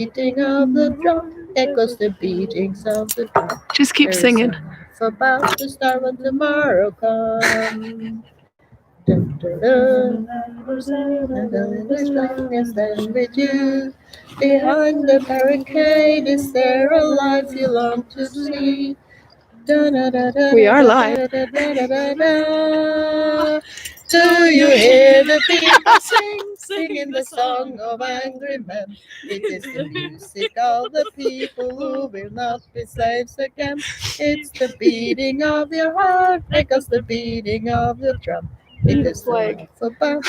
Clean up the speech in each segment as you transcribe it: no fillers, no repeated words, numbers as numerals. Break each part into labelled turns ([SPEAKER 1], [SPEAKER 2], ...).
[SPEAKER 1] beating of the drum echoes the beatings of the drum.
[SPEAKER 2] Just keep singing.
[SPEAKER 1] For about to start when tomorrow comes. Dun, dun, dun. And as long as I'm with you, behind the barricade, is there a life you long to see?
[SPEAKER 2] We are live.
[SPEAKER 1] Do you hear the people singing the song of angry men? It is the music of the people who will not be slaves again. It's the beating of your heart, echoes the beating of your drum. It is
[SPEAKER 2] Flag.
[SPEAKER 1] the flag.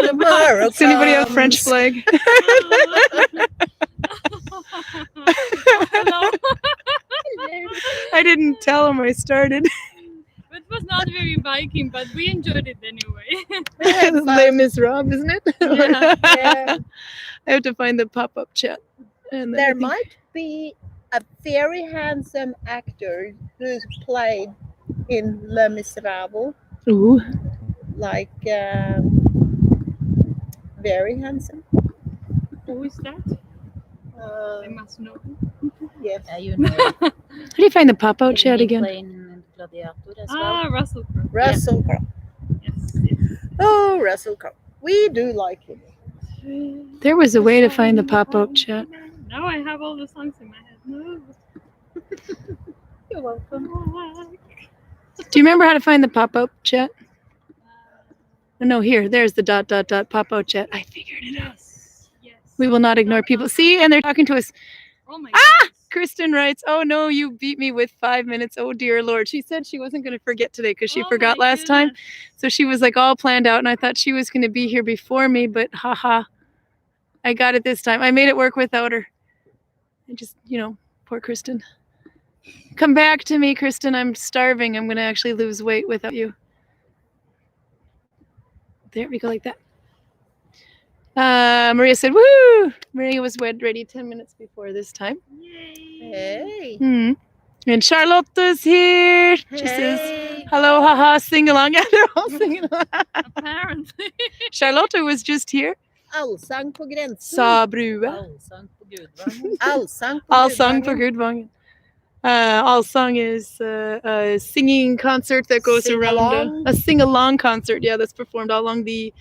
[SPEAKER 1] Tomorrow
[SPEAKER 2] Does anybody have a
[SPEAKER 1] comes.
[SPEAKER 2] French flag?
[SPEAKER 3] Hello.
[SPEAKER 2] I didn't tell him I started.
[SPEAKER 3] It was not very Viking, but we enjoyed it anyway.
[SPEAKER 2] Les Miserables, isn't it?
[SPEAKER 1] Yeah.
[SPEAKER 2] I have to find the pop-up chat. And then I
[SPEAKER 1] There
[SPEAKER 2] think-
[SPEAKER 1] might be a very handsome actor who's played in Les Miserables,
[SPEAKER 2] Ooh.
[SPEAKER 1] like very handsome.
[SPEAKER 3] Who is that?
[SPEAKER 1] Uh,
[SPEAKER 3] I must know.
[SPEAKER 1] yes.
[SPEAKER 4] You know,
[SPEAKER 2] How do you find the pop-out chat again?
[SPEAKER 4] playing Gladiator as well.
[SPEAKER 3] Ah, Russell Crowe.
[SPEAKER 1] Russell Crowe.
[SPEAKER 3] Yes, yes.
[SPEAKER 1] Oh, Russell Crowe. We do like him.
[SPEAKER 2] There was a way to find the pop-out chat.
[SPEAKER 3] Now I have all the songs in my head. No.
[SPEAKER 1] You're welcome.
[SPEAKER 2] Do you remember how to find the pop-up chat? No, here. There's the ... pop-out chat. I figured it out.
[SPEAKER 3] Yes, yes.
[SPEAKER 2] We will not ignore people. See, and they're talking to us.
[SPEAKER 3] Oh my
[SPEAKER 2] Ah! Kristen writes, "Oh no, you beat me with 5 minutes. Oh dear Lord." She said she wasn't going to forget today because she forgot last time. So she was like all planned out, and I thought she was going to be here before me, but haha, I got it this time. I made it work without her. I just, poor Kristen. Come back to me, Kristen. I'm starving. I'm going to actually lose weight without you. There we go, like that. Maria said, "Woo!" Maria was ready 10 minutes before this time.
[SPEAKER 1] Hey.
[SPEAKER 2] And Charlotte's here. She says, "Hello, haha, sing along." Yeah, they're all singing along.
[SPEAKER 3] Apparently.
[SPEAKER 2] Charlotte was just here.
[SPEAKER 1] Allsang på gränsen.
[SPEAKER 2] Sa brua.
[SPEAKER 4] Allsang på Gudvangen.
[SPEAKER 1] Allsang på
[SPEAKER 2] Allsang på
[SPEAKER 1] Gudvangen.
[SPEAKER 2] Gudvangen. Allsang is a singing concert that goes around
[SPEAKER 1] Sing-along.
[SPEAKER 2] a sing-along concert. Yeah, that's performed all along the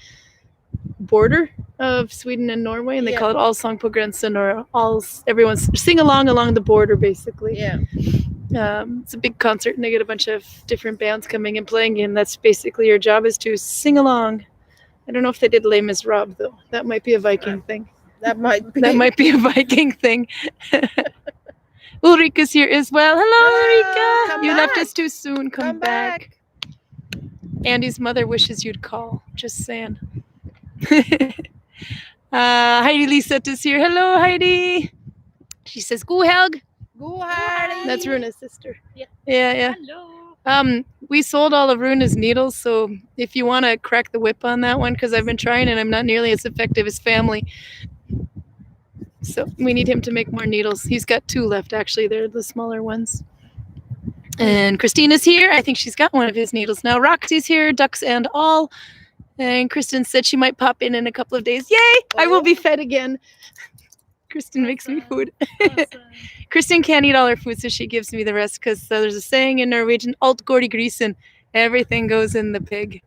[SPEAKER 2] border of Sweden and Norway, and they call it Allsang på gränsen, or everyone's sing along the border, basically.
[SPEAKER 1] Yeah.
[SPEAKER 2] It's a big concert, and they get a bunch of different bands coming and playing, and that's basically your job is to sing along. I don't know if they did Les Miserables, though. That might be a Viking thing.
[SPEAKER 1] That might be.
[SPEAKER 2] That might be a Viking thing. Ulrika's here as well. Hello, Ulrika.
[SPEAKER 1] come
[SPEAKER 2] You left
[SPEAKER 1] back.
[SPEAKER 2] us too soon. Come back. Andy's mother wishes you'd call. Just saying. Heidi Lisette is here. Hello, Heidi. She says, "God helg."
[SPEAKER 1] God helg.
[SPEAKER 2] That's Runa's sister.
[SPEAKER 3] Yeah.
[SPEAKER 2] Yeah.
[SPEAKER 3] Hello.
[SPEAKER 2] We sold all of Runa's needles, so if you want to crack the whip on that one, because I've been trying and I'm not nearly as effective as family. So we need him to make more needles. He's got 2 left, actually. They're the smaller ones. And Christina's here. I think she's got one of his needles now. Roxy's here, ducks and all. And Kristen said she might pop in a couple of days. Yay! I will be fed again. Kristen makes me food.
[SPEAKER 3] Awesome.
[SPEAKER 2] Kristen can't eat all her food, so she gives me the rest, because there's a saying in Norwegian, alt går i grisen. Everything goes in the pig.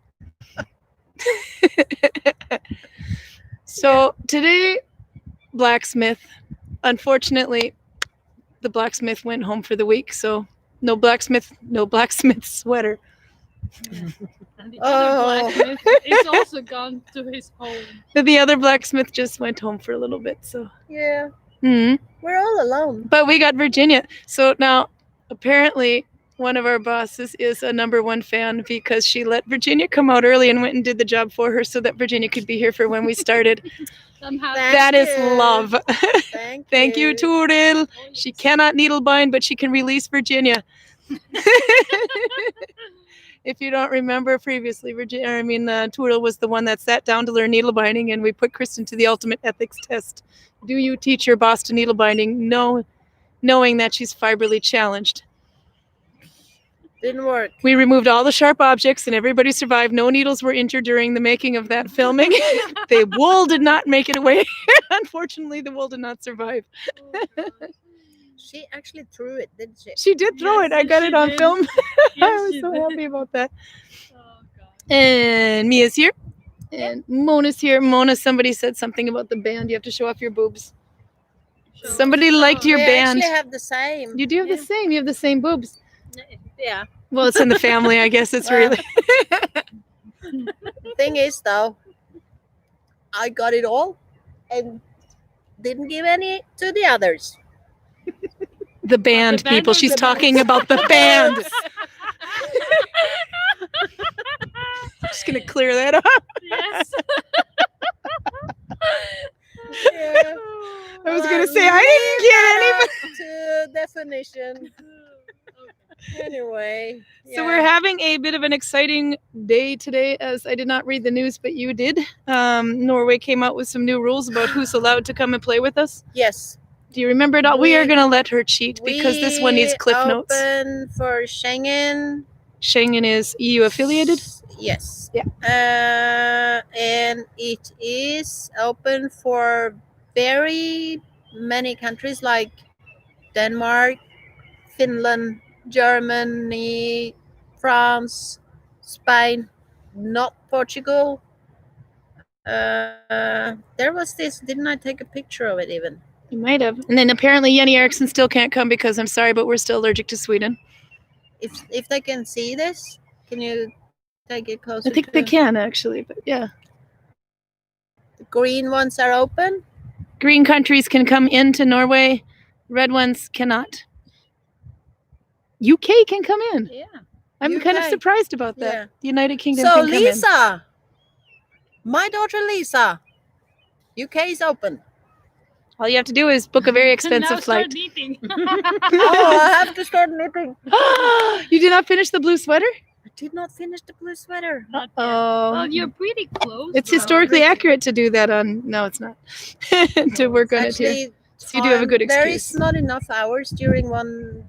[SPEAKER 2] So today, Blacksmith. Unfortunately, the blacksmith went home for the week, so no blacksmith sweater.
[SPEAKER 3] And the other blacksmith is also gone to his home.
[SPEAKER 2] The other blacksmith just went home for a little bit, so.
[SPEAKER 1] Yeah.
[SPEAKER 2] Mhm.
[SPEAKER 1] We're all alone.
[SPEAKER 2] But we got Virginia. So now, apparently, one of our bosses is a #1 fan because she let Virginia come out early and went and did the job for her so that Virginia could be here for when we started.
[SPEAKER 3] Somehow.
[SPEAKER 2] That is
[SPEAKER 1] you.
[SPEAKER 2] love.
[SPEAKER 1] Thank
[SPEAKER 2] you, Toril. She cannot needle bind, but she can release Virginia. If you don't remember previously, Toril was the one that sat down to learn needle binding, and we put Kristen to the ultimate ethics test. Do you teach your boss to needle binding? No, knowing that she's fibrally challenged.
[SPEAKER 1] Didn't work.
[SPEAKER 2] We removed all the sharp objects and everybody survived. No needles were injured during the making of that filming. The wool did not make it away. Unfortunately, the wool did not survive.
[SPEAKER 3] Oh, gosh.
[SPEAKER 1] She actually threw it, didn't she?
[SPEAKER 2] She did throw
[SPEAKER 3] Yes,
[SPEAKER 2] it. I got
[SPEAKER 3] she
[SPEAKER 2] it on
[SPEAKER 3] did.
[SPEAKER 2] film. I
[SPEAKER 3] Yes,
[SPEAKER 2] was
[SPEAKER 3] she
[SPEAKER 2] so
[SPEAKER 3] did.
[SPEAKER 2] happy about that.
[SPEAKER 3] Oh, God.
[SPEAKER 2] And Mia's here. And Mona's here. Mona, somebody said something about the band. You have to show off your boobs.
[SPEAKER 3] So-
[SPEAKER 2] Somebody liked your
[SPEAKER 1] we
[SPEAKER 2] band.
[SPEAKER 1] actually have the same.
[SPEAKER 2] You do have the same. You have the same boobs.
[SPEAKER 4] Yeah.
[SPEAKER 2] Well, it's in the family, I guess. It's
[SPEAKER 1] Well,
[SPEAKER 2] really.
[SPEAKER 1] Thing is, though, I got it all and didn't give any to the others.
[SPEAKER 2] The band,
[SPEAKER 3] band
[SPEAKER 2] people.
[SPEAKER 3] or
[SPEAKER 2] She's
[SPEAKER 3] the
[SPEAKER 2] talking about the band. Just going to clear that up.
[SPEAKER 3] Yes.
[SPEAKER 1] Yeah.
[SPEAKER 2] I was going to say, I didn't get any.
[SPEAKER 1] To definition. Anyway.
[SPEAKER 2] So we're having a bit of an exciting day today, as I did not read the news, but you did. Norway came out with some new rules about who's allowed to come and play with us.
[SPEAKER 1] Yes.
[SPEAKER 2] Do you remember it all? We are
[SPEAKER 1] We-
[SPEAKER 2] going to let her cheat because this one needs cliff notes.
[SPEAKER 1] Open for Schengen.
[SPEAKER 2] Schengen is EU affiliated.
[SPEAKER 1] Yes.
[SPEAKER 2] Yeah.
[SPEAKER 1] And it is open for very many countries like Denmark, Finland, Germany, France, Spain, not Portugal. There was this, didn't I take a picture of it even?
[SPEAKER 2] You might have. And then apparently Jenny Eriksson still can't come because I'm sorry, but we're still allergic to Sweden.
[SPEAKER 1] If they can see this, can you take it closer?
[SPEAKER 2] I think they can actually, but yeah.
[SPEAKER 1] The green ones are open.
[SPEAKER 2] Green countries can come into Norway. Red ones cannot. UK can come in.
[SPEAKER 4] Yeah.
[SPEAKER 2] I'm kind of
[SPEAKER 1] UK.
[SPEAKER 2] surprised about that.
[SPEAKER 1] Yeah.
[SPEAKER 2] The United Kingdom
[SPEAKER 1] So
[SPEAKER 2] can come in.
[SPEAKER 1] Lisa, my daughter Lisa, UK is open.
[SPEAKER 2] All you have to do is book a very
[SPEAKER 3] Now
[SPEAKER 2] expensive
[SPEAKER 3] start
[SPEAKER 2] flight.
[SPEAKER 3] knitting.
[SPEAKER 1] Oh, I have to start knitting.
[SPEAKER 2] You did not finish the blue sweater?
[SPEAKER 1] I did not finish the blue sweater.
[SPEAKER 3] Not yet.
[SPEAKER 2] Oh.
[SPEAKER 3] Well, you're pretty close.
[SPEAKER 2] It's
[SPEAKER 3] though.
[SPEAKER 2] historically accurate to do that on. No, it's not. To work on it here.
[SPEAKER 1] Actually,
[SPEAKER 2] So you do have a good
[SPEAKER 1] there
[SPEAKER 2] excuse.
[SPEAKER 1] is not enough hours during one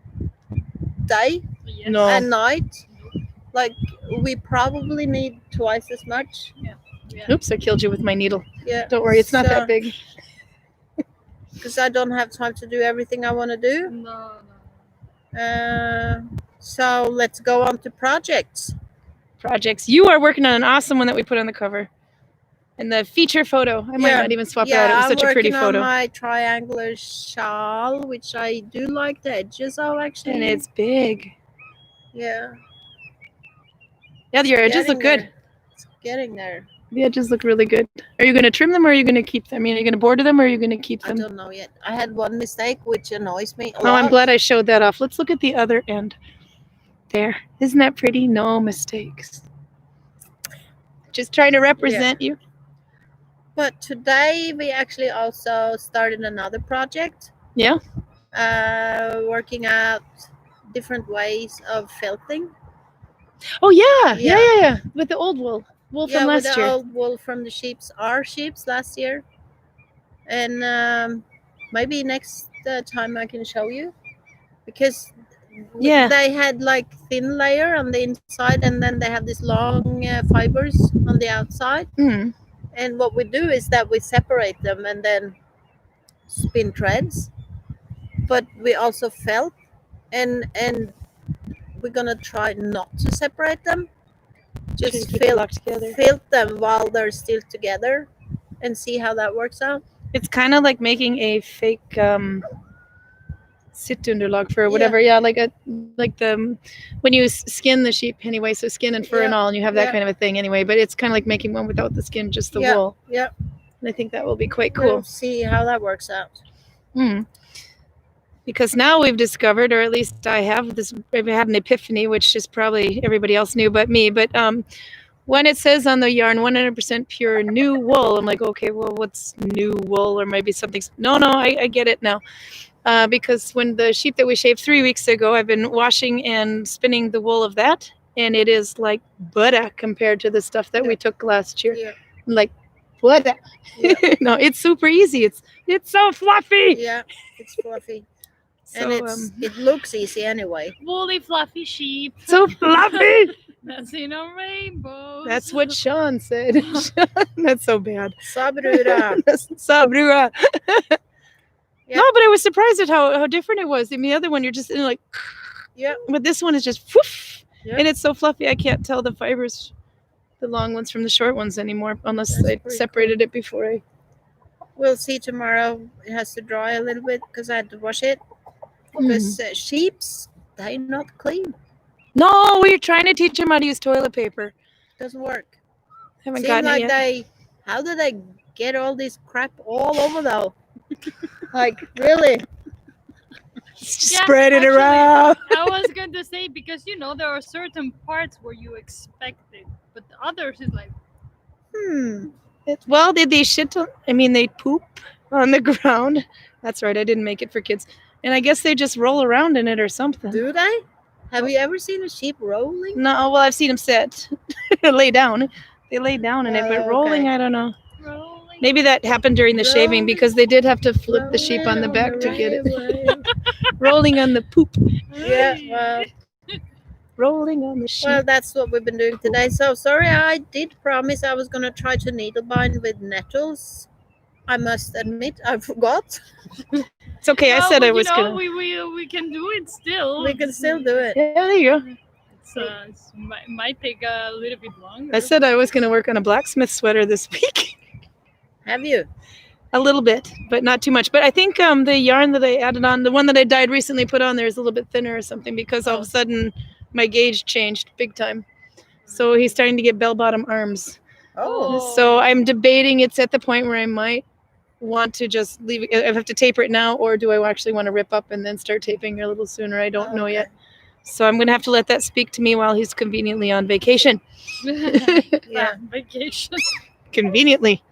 [SPEAKER 1] day
[SPEAKER 3] Yes.
[SPEAKER 2] No.
[SPEAKER 1] and night. Like we probably need twice as much.
[SPEAKER 3] Yeah.
[SPEAKER 2] Oops, I killed you with my needle.
[SPEAKER 1] Yeah.
[SPEAKER 2] Don't worry, it's not
[SPEAKER 1] So-
[SPEAKER 2] that big.
[SPEAKER 1] Because I don't have time to do everything I want to do.
[SPEAKER 3] No.
[SPEAKER 1] So let's go on to projects.
[SPEAKER 2] Projects. You are working on an awesome one that we put on the cover. And the feature photo. I might
[SPEAKER 1] Yeah.
[SPEAKER 2] not even swap it out. It was
[SPEAKER 1] I'm
[SPEAKER 2] such a pretty
[SPEAKER 1] working on
[SPEAKER 2] photo.
[SPEAKER 1] my triangular shawl, which I do like the edges of actually.
[SPEAKER 2] And it's big.
[SPEAKER 1] yeah.
[SPEAKER 2] Yeah, your edges look
[SPEAKER 1] Getting
[SPEAKER 2] good.
[SPEAKER 1] there. It's getting there.
[SPEAKER 2] The edges look really good. Are you going to trim them or are you going to keep them? I mean, are you going to border them or are you going to keep
[SPEAKER 1] I
[SPEAKER 2] them?
[SPEAKER 1] don't know yet. I had one mistake which annoys me a
[SPEAKER 2] Oh, I'm
[SPEAKER 1] lot.
[SPEAKER 2] glad I showed that off. Let's look at the other end. There. Isn't that pretty? No mistakes. Just trying to represent you.
[SPEAKER 1] But today we actually also started another project.
[SPEAKER 2] Yeah.
[SPEAKER 1] Working out different ways of felting.
[SPEAKER 2] Oh, yeah. Yeah,
[SPEAKER 1] Yeah.
[SPEAKER 2] yeah, yeah. With the old wool. Wool
[SPEAKER 1] Yeah,
[SPEAKER 2] from
[SPEAKER 1] with
[SPEAKER 2] last
[SPEAKER 1] the
[SPEAKER 2] year.
[SPEAKER 1] old wool from the our sheeps last year. And maybe next time I can show you. Because
[SPEAKER 2] Yeah.
[SPEAKER 1] they had like thin layer on the inside and then they have this long fibers on the outside.
[SPEAKER 2] Mm.
[SPEAKER 1] And what we do is that we separate them and then spin threads. But we also felt and we're gonna try not to separate them. Just
[SPEAKER 2] Keep it locked together.
[SPEAKER 1] felt them while they're still together and see how that works out.
[SPEAKER 2] It's kind of like making a fake sittunderlag for whatever. Yeah, like the when you skin the sheep anyway. So skin and fur and
[SPEAKER 1] Yeah,
[SPEAKER 2] all, and you have that
[SPEAKER 1] yeah.
[SPEAKER 2] kind of a thing anyway. But it's kind of like making one without the skin, just the
[SPEAKER 1] Yeah,
[SPEAKER 2] wool.
[SPEAKER 1] yeah.
[SPEAKER 2] And I think that will be quite
[SPEAKER 1] We'll
[SPEAKER 2] cool.
[SPEAKER 1] see how that works out.
[SPEAKER 2] Mm. Because now we've discovered, or at least I have this, I've had an epiphany, which is probably everybody else knew but me. But when it says on the yarn 100% pure new wool, I'm like, okay, well, what's new wool? Or maybe something's, no, I get it now. Because when the sheep that we shaved 3 weeks ago, I've been washing and spinning the wool of that. And it is like butter compared to the stuff that we took last year.
[SPEAKER 1] Yeah.
[SPEAKER 2] Like butter.
[SPEAKER 1] Yeah.
[SPEAKER 2] No, it's super easy. It's so fluffy.
[SPEAKER 1] Yeah, it's fluffy. And it looks easy anyway.
[SPEAKER 3] Woolly, fluffy sheep.
[SPEAKER 2] so fluffy.
[SPEAKER 3] That's in a rainbow.
[SPEAKER 2] That's what Sean said. That's so bad.
[SPEAKER 1] Sabrura.
[SPEAKER 2] Sabrura.
[SPEAKER 1] Yeah.
[SPEAKER 2] No, but I was surprised at how different it was. In the other one, you're just in like,
[SPEAKER 1] Yeah.
[SPEAKER 2] but this one is just whoosh,
[SPEAKER 1] Yeah.
[SPEAKER 2] and it's so fluffy. I can't tell the fibers, the long ones from the short ones anymore, unless
[SPEAKER 1] That's
[SPEAKER 2] I
[SPEAKER 1] pretty
[SPEAKER 2] separated it before I.
[SPEAKER 1] We'll see tomorrow. It has to dry a little bit because I had to wash it. Because sheep's, they're not clean.
[SPEAKER 2] No, we're trying to teach them how to use toilet paper.
[SPEAKER 1] Doesn't work.
[SPEAKER 2] Haven't
[SPEAKER 1] Seems
[SPEAKER 2] gotten
[SPEAKER 1] like
[SPEAKER 2] it yet.
[SPEAKER 1] how do they get all this crap all over though? Like, really?
[SPEAKER 3] Yeah,
[SPEAKER 2] Spread it
[SPEAKER 3] actually,
[SPEAKER 2] around.
[SPEAKER 3] I was going to say, because there are certain parts where you expect it, but the others is like,
[SPEAKER 2] Well, they shit. They poop on the ground. That's right. I didn't make it for kids, and I guess they just roll around in it or something.
[SPEAKER 1] Do they? Have you ever seen a sheep rolling?
[SPEAKER 2] No, well, I've seen them sit, lay down. They lay down in it, but
[SPEAKER 1] Oh,
[SPEAKER 2] rolling,
[SPEAKER 1] okay.
[SPEAKER 2] I don't know.
[SPEAKER 3] rolling.
[SPEAKER 2] Maybe that happened during the shaving
[SPEAKER 1] Rolling,
[SPEAKER 2] because they did have to flip the sheep on the back to get it. Rolling on the poop.
[SPEAKER 1] Yeah, well,
[SPEAKER 2] Rolling on the sheep.
[SPEAKER 1] well, that's what we've been doing today. So sorry, I did promise I was going to try to needle bind with nettles. I must admit, I forgot.
[SPEAKER 2] It's okay. I
[SPEAKER 3] Well,
[SPEAKER 2] said
[SPEAKER 3] but
[SPEAKER 2] I was gonna.
[SPEAKER 3] we can do it still.
[SPEAKER 1] We can still do it.
[SPEAKER 2] Yeah, there you go.
[SPEAKER 3] It's, might take a little bit longer.
[SPEAKER 2] I said I was gonna work on a blacksmith sweater this week.
[SPEAKER 1] Have you?
[SPEAKER 2] A little bit, but not too much. But I think the yarn that I added on, the one that I dyed recently, put on there is a little bit thinner or something because all of a sudden my gauge changed big time. So he's starting to get bell-bottom arms.
[SPEAKER 1] Oh,
[SPEAKER 2] So I'm debating. It's at the point where I might want to just leave it. I have to taper it now, or do I actually want to rip up and then start taping a little sooner? I don't know
[SPEAKER 1] okay.
[SPEAKER 2] yet. So I'm gonna have to let that speak to me while he's conveniently on vacation.
[SPEAKER 1] Yeah.
[SPEAKER 3] Vacation.
[SPEAKER 2] Conveniently.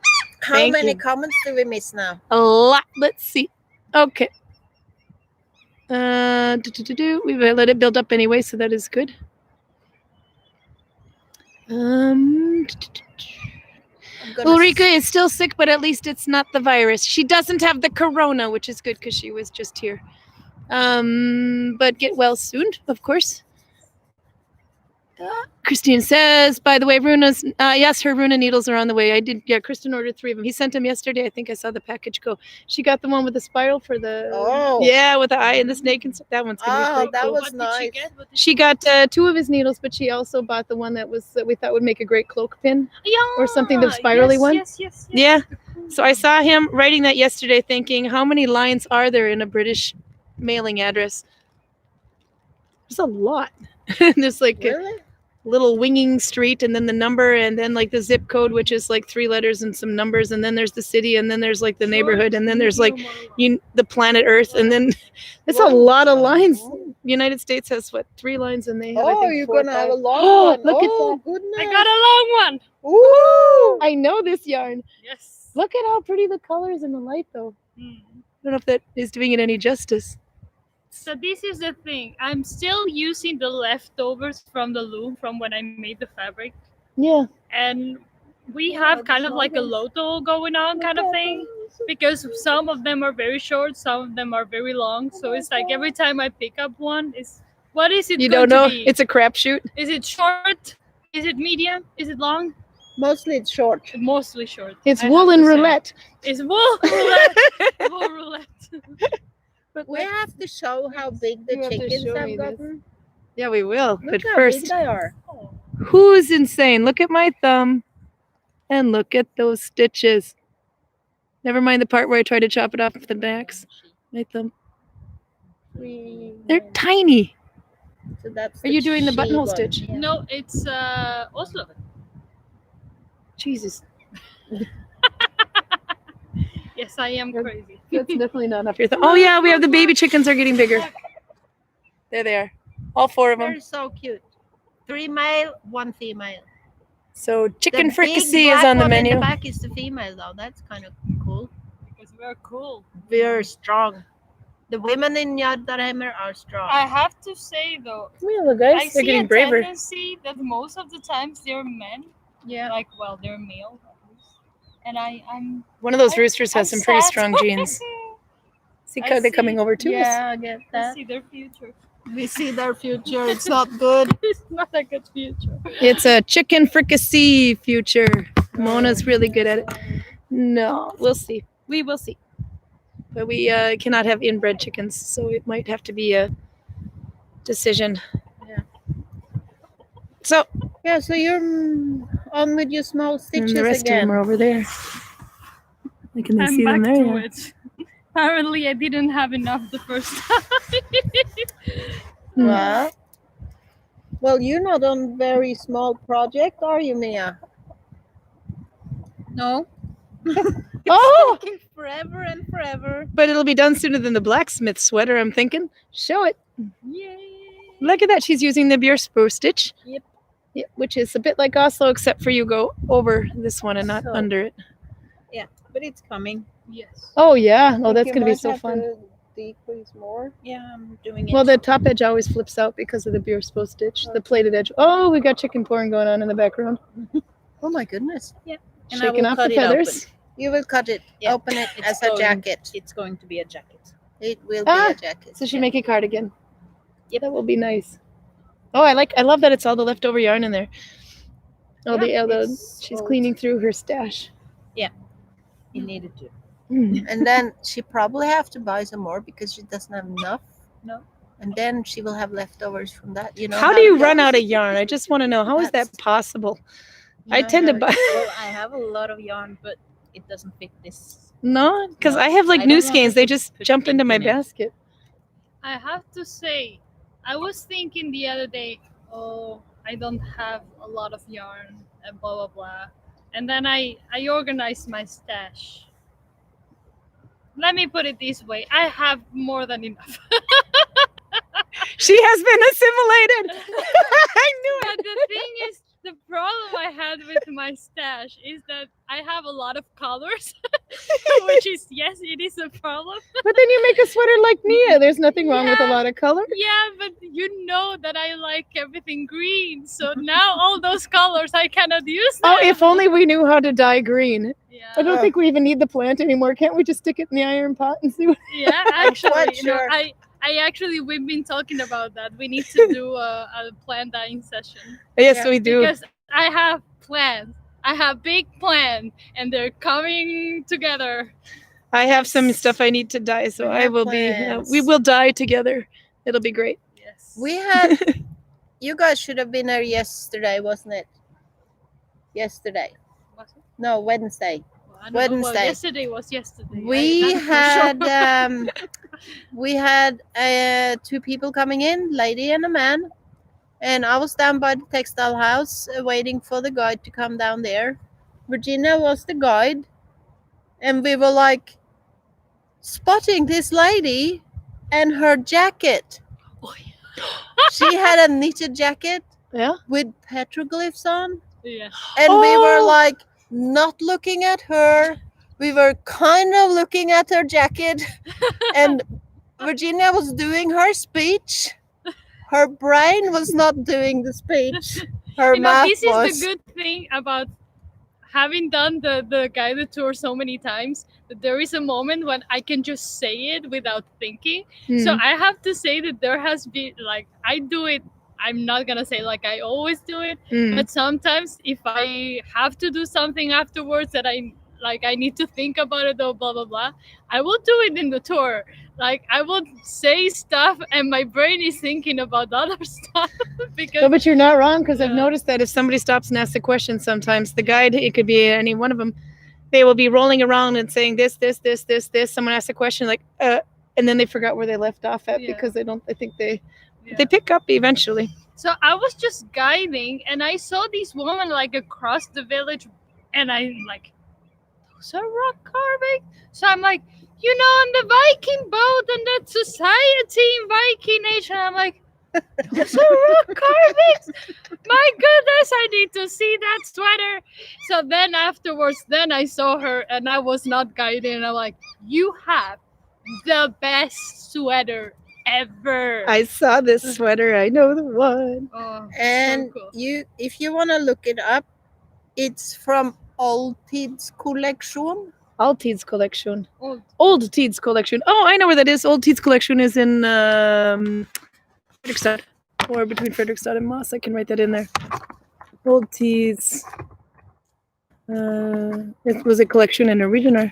[SPEAKER 1] How
[SPEAKER 2] Thank
[SPEAKER 1] many
[SPEAKER 2] you.
[SPEAKER 1] comments do we miss now?
[SPEAKER 2] A lot. Let's see. Okay. We let it build up anyway, so that is good.
[SPEAKER 1] I'm gonna
[SPEAKER 2] Ulrika is still sick, but at least it's not the virus. She doesn't have the corona, which is good because she was just here. But get well soon, of course. Christine says, by the way, Runa's, yes, her Runa needles are on the way. I did, yeah, Kristen ordered 3 of them. He sent them yesterday. I think I saw the package go. She got the one with the spiral for the,
[SPEAKER 1] Oh.
[SPEAKER 2] yeah, with the eye and the snake and stuff. That one's going to be
[SPEAKER 1] Oh,
[SPEAKER 2] pretty
[SPEAKER 1] that
[SPEAKER 2] cool.
[SPEAKER 1] was
[SPEAKER 3] What did
[SPEAKER 1] nice.
[SPEAKER 3] she get? What did
[SPEAKER 2] She got 2 of his needles, but she also bought the one that we thought would make a great cloak pin.
[SPEAKER 3] Yeah,
[SPEAKER 2] or something, the spirally
[SPEAKER 3] yes,
[SPEAKER 2] one?
[SPEAKER 3] Yes.
[SPEAKER 2] Yeah.
[SPEAKER 3] The cool
[SPEAKER 2] So I saw him writing that yesterday thinking, how many lines are there in a British mailing address? There's a lot. There's like a
[SPEAKER 1] Really?
[SPEAKER 2] little winging street and then the number and then like the zip code, which is like 3 letters and some numbers. And then there's the city and then there's like the neighborhood and then there's like the planet Earth. And then it's a
[SPEAKER 1] Whoa.
[SPEAKER 2] lot of lines. United States has what, 3 lines and they have, I
[SPEAKER 1] Oh,
[SPEAKER 2] think,
[SPEAKER 1] you're
[SPEAKER 2] 4 or
[SPEAKER 1] going to have a
[SPEAKER 2] 5.
[SPEAKER 1] long
[SPEAKER 2] Oh,
[SPEAKER 1] one.
[SPEAKER 2] look at
[SPEAKER 1] Oh, goodness.
[SPEAKER 3] I got a long one.
[SPEAKER 1] Ooh.
[SPEAKER 2] I know this yarn.
[SPEAKER 3] Yes.
[SPEAKER 2] Look at how pretty the colors in the light though.
[SPEAKER 3] Hmm.
[SPEAKER 2] I don't know if that is doing it any justice.
[SPEAKER 3] So this is the thing. I'm still using the leftovers from the loom from when I made the fabric,
[SPEAKER 2] Yeah.
[SPEAKER 3] and we have kind of like a loto going on kind of thing, because some of them are very short, some of them are very long. So it's like every time I pick up one, what is it?
[SPEAKER 2] You
[SPEAKER 3] going
[SPEAKER 2] don't know?
[SPEAKER 3] To be?
[SPEAKER 2] It's a crapshoot.
[SPEAKER 3] Is it short? Is it medium? Is it long?
[SPEAKER 1] Mostly it's short.
[SPEAKER 3] Mostly short.
[SPEAKER 2] It's
[SPEAKER 3] I have
[SPEAKER 2] wool and
[SPEAKER 3] to say.
[SPEAKER 2] roulette.
[SPEAKER 3] It's wool roulette. Wool roulette.
[SPEAKER 2] But
[SPEAKER 1] We have to show how big the
[SPEAKER 2] You have to
[SPEAKER 1] chickens
[SPEAKER 2] show
[SPEAKER 1] have
[SPEAKER 2] me this.
[SPEAKER 1] gotten.
[SPEAKER 2] Yeah, we will.
[SPEAKER 1] Look
[SPEAKER 2] But
[SPEAKER 1] how
[SPEAKER 2] first,
[SPEAKER 1] big they are.
[SPEAKER 2] who's insane? Look at my thumb. And look at those stitches. Never mind the part where I try to chop it off with an axe. My thumb. They're tiny.
[SPEAKER 1] So that's
[SPEAKER 2] Are you doing the
[SPEAKER 1] she
[SPEAKER 2] buttonhole
[SPEAKER 1] one.
[SPEAKER 2] stitch?
[SPEAKER 1] Yeah.
[SPEAKER 3] No, it's Oslo.
[SPEAKER 2] Jesus.
[SPEAKER 3] Yes, I am crazy.
[SPEAKER 2] That's definitely not enough. Oh, yeah, we have the baby chickens are getting bigger. There they are. All 4 of them.
[SPEAKER 1] They're so cute. 3 male, 1 female.
[SPEAKER 2] So chicken
[SPEAKER 1] The big
[SPEAKER 2] fricassee is
[SPEAKER 1] black
[SPEAKER 2] on the
[SPEAKER 1] one in
[SPEAKER 2] menu.
[SPEAKER 1] the back is the female, though. That's kind of cool.
[SPEAKER 3] Because we're cool.
[SPEAKER 1] Very strong. The women in Gudvangen are strong.
[SPEAKER 3] I have to say though,
[SPEAKER 2] Yeah, look,
[SPEAKER 3] I
[SPEAKER 2] guys, they're
[SPEAKER 3] see
[SPEAKER 2] getting
[SPEAKER 3] a
[SPEAKER 2] braver.
[SPEAKER 3] tendency that most of the times they're men.
[SPEAKER 1] Yeah.
[SPEAKER 3] Like, well, they're male. At least. And I'm
[SPEAKER 2] One of those roosters has
[SPEAKER 3] I'm
[SPEAKER 2] some pretty
[SPEAKER 3] sad.
[SPEAKER 2] strong genes. See,
[SPEAKER 3] I
[SPEAKER 2] they're coming
[SPEAKER 3] see.
[SPEAKER 2] over to us.
[SPEAKER 1] Yeah, I get
[SPEAKER 3] I
[SPEAKER 1] that.
[SPEAKER 3] see their future.
[SPEAKER 1] We see their future. It's not good.
[SPEAKER 3] It's not a good future.
[SPEAKER 2] It's a chicken fricassee future. Mona's really good at it. No, we'll see. We will see. But we cannot have inbred chickens, so it might have to be a decision.
[SPEAKER 1] Yeah.
[SPEAKER 2] So,
[SPEAKER 1] Yeah, so you're on with your small
[SPEAKER 2] and
[SPEAKER 1] stitches
[SPEAKER 2] the rest of
[SPEAKER 1] again.
[SPEAKER 2] them are over there. Can they
[SPEAKER 3] I'm
[SPEAKER 2] see them
[SPEAKER 3] back
[SPEAKER 2] there?
[SPEAKER 3] to
[SPEAKER 2] Yeah.
[SPEAKER 3] it. Apparently, I didn't have enough the first time.
[SPEAKER 2] Hmm.
[SPEAKER 1] Well, you're not on very small project, are you, Mia?
[SPEAKER 4] No.
[SPEAKER 2] Oh,
[SPEAKER 4] Taking forever and forever.
[SPEAKER 2] but it'll be done sooner than the blacksmith sweater, I'm thinking. Show it.
[SPEAKER 3] Yay!
[SPEAKER 2] Look at that. She's using the Björkbo stitch.
[SPEAKER 4] Yep.
[SPEAKER 2] Yeah, which is a bit like Oslo, except for you go over this one and not
[SPEAKER 1] So-
[SPEAKER 2] under it.
[SPEAKER 1] But it's coming.
[SPEAKER 3] Yes.
[SPEAKER 2] Oh, yeah. Oh,
[SPEAKER 1] Think
[SPEAKER 2] that's
[SPEAKER 1] you
[SPEAKER 2] going to be
[SPEAKER 1] might
[SPEAKER 2] so
[SPEAKER 1] have
[SPEAKER 2] fun.
[SPEAKER 1] to decrease more.
[SPEAKER 4] Yeah, I'm doing it.
[SPEAKER 2] Well, the top edge always flips out because of the Björkbo stitch, the plated edge. Oh, we got chicken porn going on in the background.
[SPEAKER 1] Oh my goodness.
[SPEAKER 4] And I
[SPEAKER 2] Shaking
[SPEAKER 4] will
[SPEAKER 2] off the
[SPEAKER 4] cut it
[SPEAKER 2] feathers.
[SPEAKER 1] You will cut it,
[SPEAKER 4] Yeah,
[SPEAKER 1] open it
[SPEAKER 4] it's
[SPEAKER 1] as a
[SPEAKER 4] going-
[SPEAKER 1] jacket.
[SPEAKER 4] It's going to be a jacket.
[SPEAKER 1] It will
[SPEAKER 2] Ah,
[SPEAKER 1] be a jacket.
[SPEAKER 2] So she make a cardigan.
[SPEAKER 4] Yep.
[SPEAKER 2] That will be nice. Oh, I love that it's all the leftover yarn in there. Oh,
[SPEAKER 4] it's
[SPEAKER 2] she's
[SPEAKER 4] old.
[SPEAKER 2] cleaning through her stash.
[SPEAKER 4] He needed to.
[SPEAKER 1] And then she probably have to buy some more because she doesn't have enough.
[SPEAKER 4] No.
[SPEAKER 1] And then she will have leftovers from that. You know
[SPEAKER 2] How do you
[SPEAKER 1] it
[SPEAKER 2] run
[SPEAKER 1] goes?
[SPEAKER 2] out of yarn? I just want to know, how is that
[SPEAKER 1] That's-
[SPEAKER 2] possible?
[SPEAKER 4] You
[SPEAKER 2] I
[SPEAKER 4] know
[SPEAKER 2] tend to
[SPEAKER 4] how-
[SPEAKER 2] buy.
[SPEAKER 4] Well, I have a lot of yarn, but it doesn't fit this.
[SPEAKER 2] No, because
[SPEAKER 4] No,
[SPEAKER 2] I have like
[SPEAKER 4] I
[SPEAKER 2] new
[SPEAKER 4] don't want
[SPEAKER 2] skeins.
[SPEAKER 4] to
[SPEAKER 2] They just
[SPEAKER 4] put
[SPEAKER 2] jump into
[SPEAKER 4] ink
[SPEAKER 2] my
[SPEAKER 4] in it.
[SPEAKER 2] basket.
[SPEAKER 3] I have to say, I was thinking the other day, oh, I don't have a lot of yarn and blah blah blah. And then I organized my stash. Let me put it this way, I have more than enough.
[SPEAKER 2] She has been assimilated. I knew
[SPEAKER 3] But
[SPEAKER 2] it.
[SPEAKER 3] the thing is, the problem I had with my stash is that I have a lot of colors, which is, yes, it is a problem.
[SPEAKER 2] But then you make a sweater like Mia. There's nothing wrong with a
[SPEAKER 3] Yeah.
[SPEAKER 2] lot of color.
[SPEAKER 3] Yeah, but you know that I like everything green, so now all those colors I cannot use them.
[SPEAKER 2] Oh, if only we knew how to dye green.
[SPEAKER 3] Yeah,
[SPEAKER 2] I don't think we even need the plant anymore. Can't we just stick it in the iron pot and see what?
[SPEAKER 3] yeah.
[SPEAKER 1] I'm
[SPEAKER 3] Actually,
[SPEAKER 1] quite
[SPEAKER 3] no,
[SPEAKER 1] sure.
[SPEAKER 3] I actually we've been talking about that. We need to do a plant dyeing session
[SPEAKER 2] Yes,
[SPEAKER 1] Yeah,
[SPEAKER 2] we do.
[SPEAKER 3] because I have plans. I have big plans, and they're coming together.
[SPEAKER 2] I have some stuff I need to dye, so
[SPEAKER 1] We
[SPEAKER 2] I
[SPEAKER 1] have
[SPEAKER 2] will be.
[SPEAKER 1] plans.
[SPEAKER 2] We will dye together. It'll be great.
[SPEAKER 3] Yes.
[SPEAKER 1] We had, you guys should have been there yesterday, wasn't it? Yesterday.
[SPEAKER 3] Was it?
[SPEAKER 1] No, Wednesday.
[SPEAKER 3] Well, I don't know. Well,
[SPEAKER 1] Wednesday.
[SPEAKER 3] yesterday was yesterday.
[SPEAKER 1] We
[SPEAKER 3] that's for sure.
[SPEAKER 1] had we had two people coming in, lady and a man, and I was down by the textile house waiting for the guide to come down there. Virginia was the guide, and we were like spotting this lady and her jacket.
[SPEAKER 2] Oh,
[SPEAKER 1] She had a knitted jacket
[SPEAKER 2] Yeah.
[SPEAKER 1] with petroglyphs on,
[SPEAKER 3] Yeah.
[SPEAKER 1] and we were
[SPEAKER 2] Oh.
[SPEAKER 1] like not looking at her. We were kind of looking at her jacket, and Virginia was doing her speech. Her brain was not doing the speech. Her
[SPEAKER 3] You know,
[SPEAKER 1] mouth
[SPEAKER 3] this is
[SPEAKER 1] was.
[SPEAKER 3] the good thing about having done the guided tour so many times, that there is a moment when I can just say it without thinking. So
[SPEAKER 2] Hmm.
[SPEAKER 3] I have to say that there has been, like, I do it. I'm not gonna say like I always do it,
[SPEAKER 2] Hmm.
[SPEAKER 3] but sometimes if I have to do something afterwards that I need to think about it or blah blah blah, I will do it in the tour. Like, I will say stuff and my brain is thinking about other stuff because
[SPEAKER 2] No, but you're not wrong, because I've
[SPEAKER 3] Yeah.
[SPEAKER 2] noticed that if somebody stops and asks a question, sometimes the guide, it could be any one of them, they will be rolling around and saying this. Someone asks a question like, and then they forgot where they left off at
[SPEAKER 3] Yeah.
[SPEAKER 2] because I think they
[SPEAKER 3] Yeah.
[SPEAKER 2] pick up eventually.
[SPEAKER 3] So I was just guiding and I saw this woman like across the village, and I'm like, those are rock carving. So I'm like, you know, on the Viking boat and that society in Viking Age, and I'm like, those are rock carvings. My goodness, I need to see that sweater. So then afterwards, then I saw her and I was not guiding, and I'm like, you have the best sweater ever.
[SPEAKER 2] I saw this sweater. I know the one.
[SPEAKER 3] Oh,
[SPEAKER 1] And
[SPEAKER 3] so cool.
[SPEAKER 1] if you want to look it up, it's from Old Tids Collection.
[SPEAKER 2] Altides collection.
[SPEAKER 3] Old.
[SPEAKER 2] Old Teeds collection. Oh, I know where that is. Old Teeds collection is in Fredrikstad, or between Fredrikstad and Moss. I can write that in there. Old Teeds. It was a collection in Norwegian, or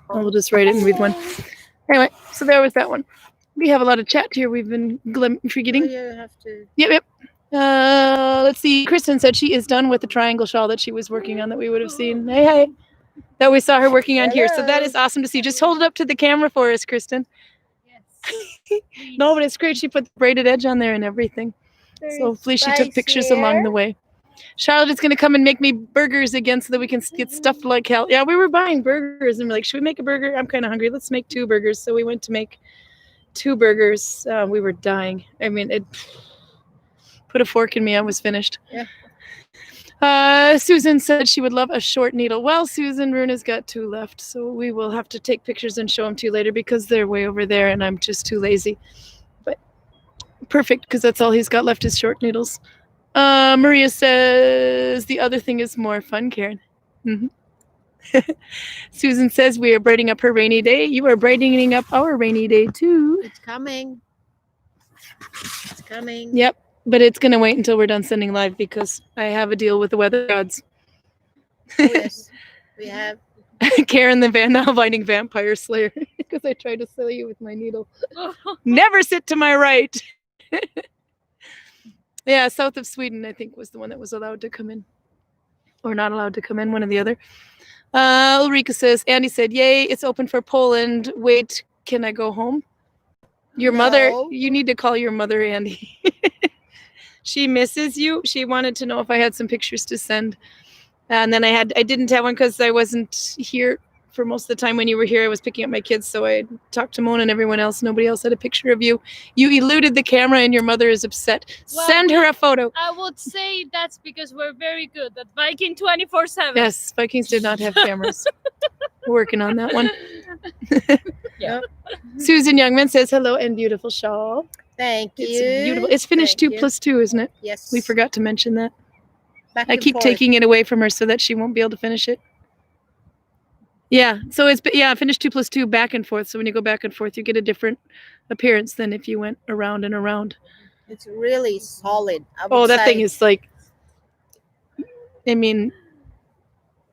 [SPEAKER 2] we'll just write it and read one. Anyway, so there was that one. We have a lot of chat here. We've been forgetting.
[SPEAKER 1] You have to.
[SPEAKER 2] Yep. Let's see. Kristen said she is done with the triangle shawl that she was working on that we would have seen. Hey. That we saw her working on here. So that is awesome to see. Just hold it up to the camera for us, Kristen.
[SPEAKER 3] Yes.
[SPEAKER 2] No, but it's great. She put the braided edge on there and everything. So hopefully she took pictures along the way. Charlotte is going to come and make me burgers again so that we can get stuffed like hell. Yeah, we were buying burgers and we're like, should we make a burger? I'm kind of hungry. Let's make 2 burgers. So we went to make 2 burgers. We were dying. I mean, it put a fork in me. I was finished.
[SPEAKER 1] Yeah.
[SPEAKER 2] Susan said she would love a short needle. Well, Susan, Runa's got 2 left. So we will have to take pictures and show them to you later because they're way over there and I'm just too lazy. But perfect, because that's all he's got left is short needles. Maria says the other thing is more fun, Karen. Susan says we are brightening up her rainy day. You are brightening up our rainy day too.
[SPEAKER 1] It's coming. It's coming.
[SPEAKER 2] Yep, but it's going to wait until we're done sending live because I have a deal with the weather gods.
[SPEAKER 1] Oh, yes, we have.
[SPEAKER 2] Karen the Nalbinding vampire slayer because I tried to slay you with my needle. Never sit to my right. Yeah, south of Sweden, I think, was the one that was allowed to come in. Or not allowed to come in, one or the other. Ulrika says, Andy said, yay, it's open for Poland. Wait, can I go home? Your mother, you need to call your mother, Andy. She misses you. She wanted to know if I had some pictures to send. And then I didn't have one because I wasn't here for most of the time when you were here. I was picking up my kids, so I talked to Mona and everyone else. Nobody else had a picture of you. You eluded the camera and your mother is upset.
[SPEAKER 3] Well,
[SPEAKER 2] send her a photo.
[SPEAKER 3] I would say that's because we're very good at Viking 24/7.
[SPEAKER 2] Yes, Vikings did not have cameras. We're working on that one.
[SPEAKER 3] Yeah.
[SPEAKER 2] Susan Youngman says hello and beautiful shawl.
[SPEAKER 1] Thank you.
[SPEAKER 2] It's beautiful. It's finished
[SPEAKER 1] Thank
[SPEAKER 2] 2
[SPEAKER 1] you.
[SPEAKER 2] + 2, isn't it?
[SPEAKER 1] Yes.
[SPEAKER 2] We forgot to mention that.
[SPEAKER 1] Back
[SPEAKER 2] I
[SPEAKER 1] and
[SPEAKER 2] keep
[SPEAKER 1] forth.
[SPEAKER 2] taking it away from her so that she won't be able to finish it. Yeah, so it's finished 2 + 2 back and forth. So when you go back and forth, you get a different appearance than if you went around and around.
[SPEAKER 1] It's really solid. I would
[SPEAKER 2] Oh, that
[SPEAKER 1] say.
[SPEAKER 2] thing is like, I mean,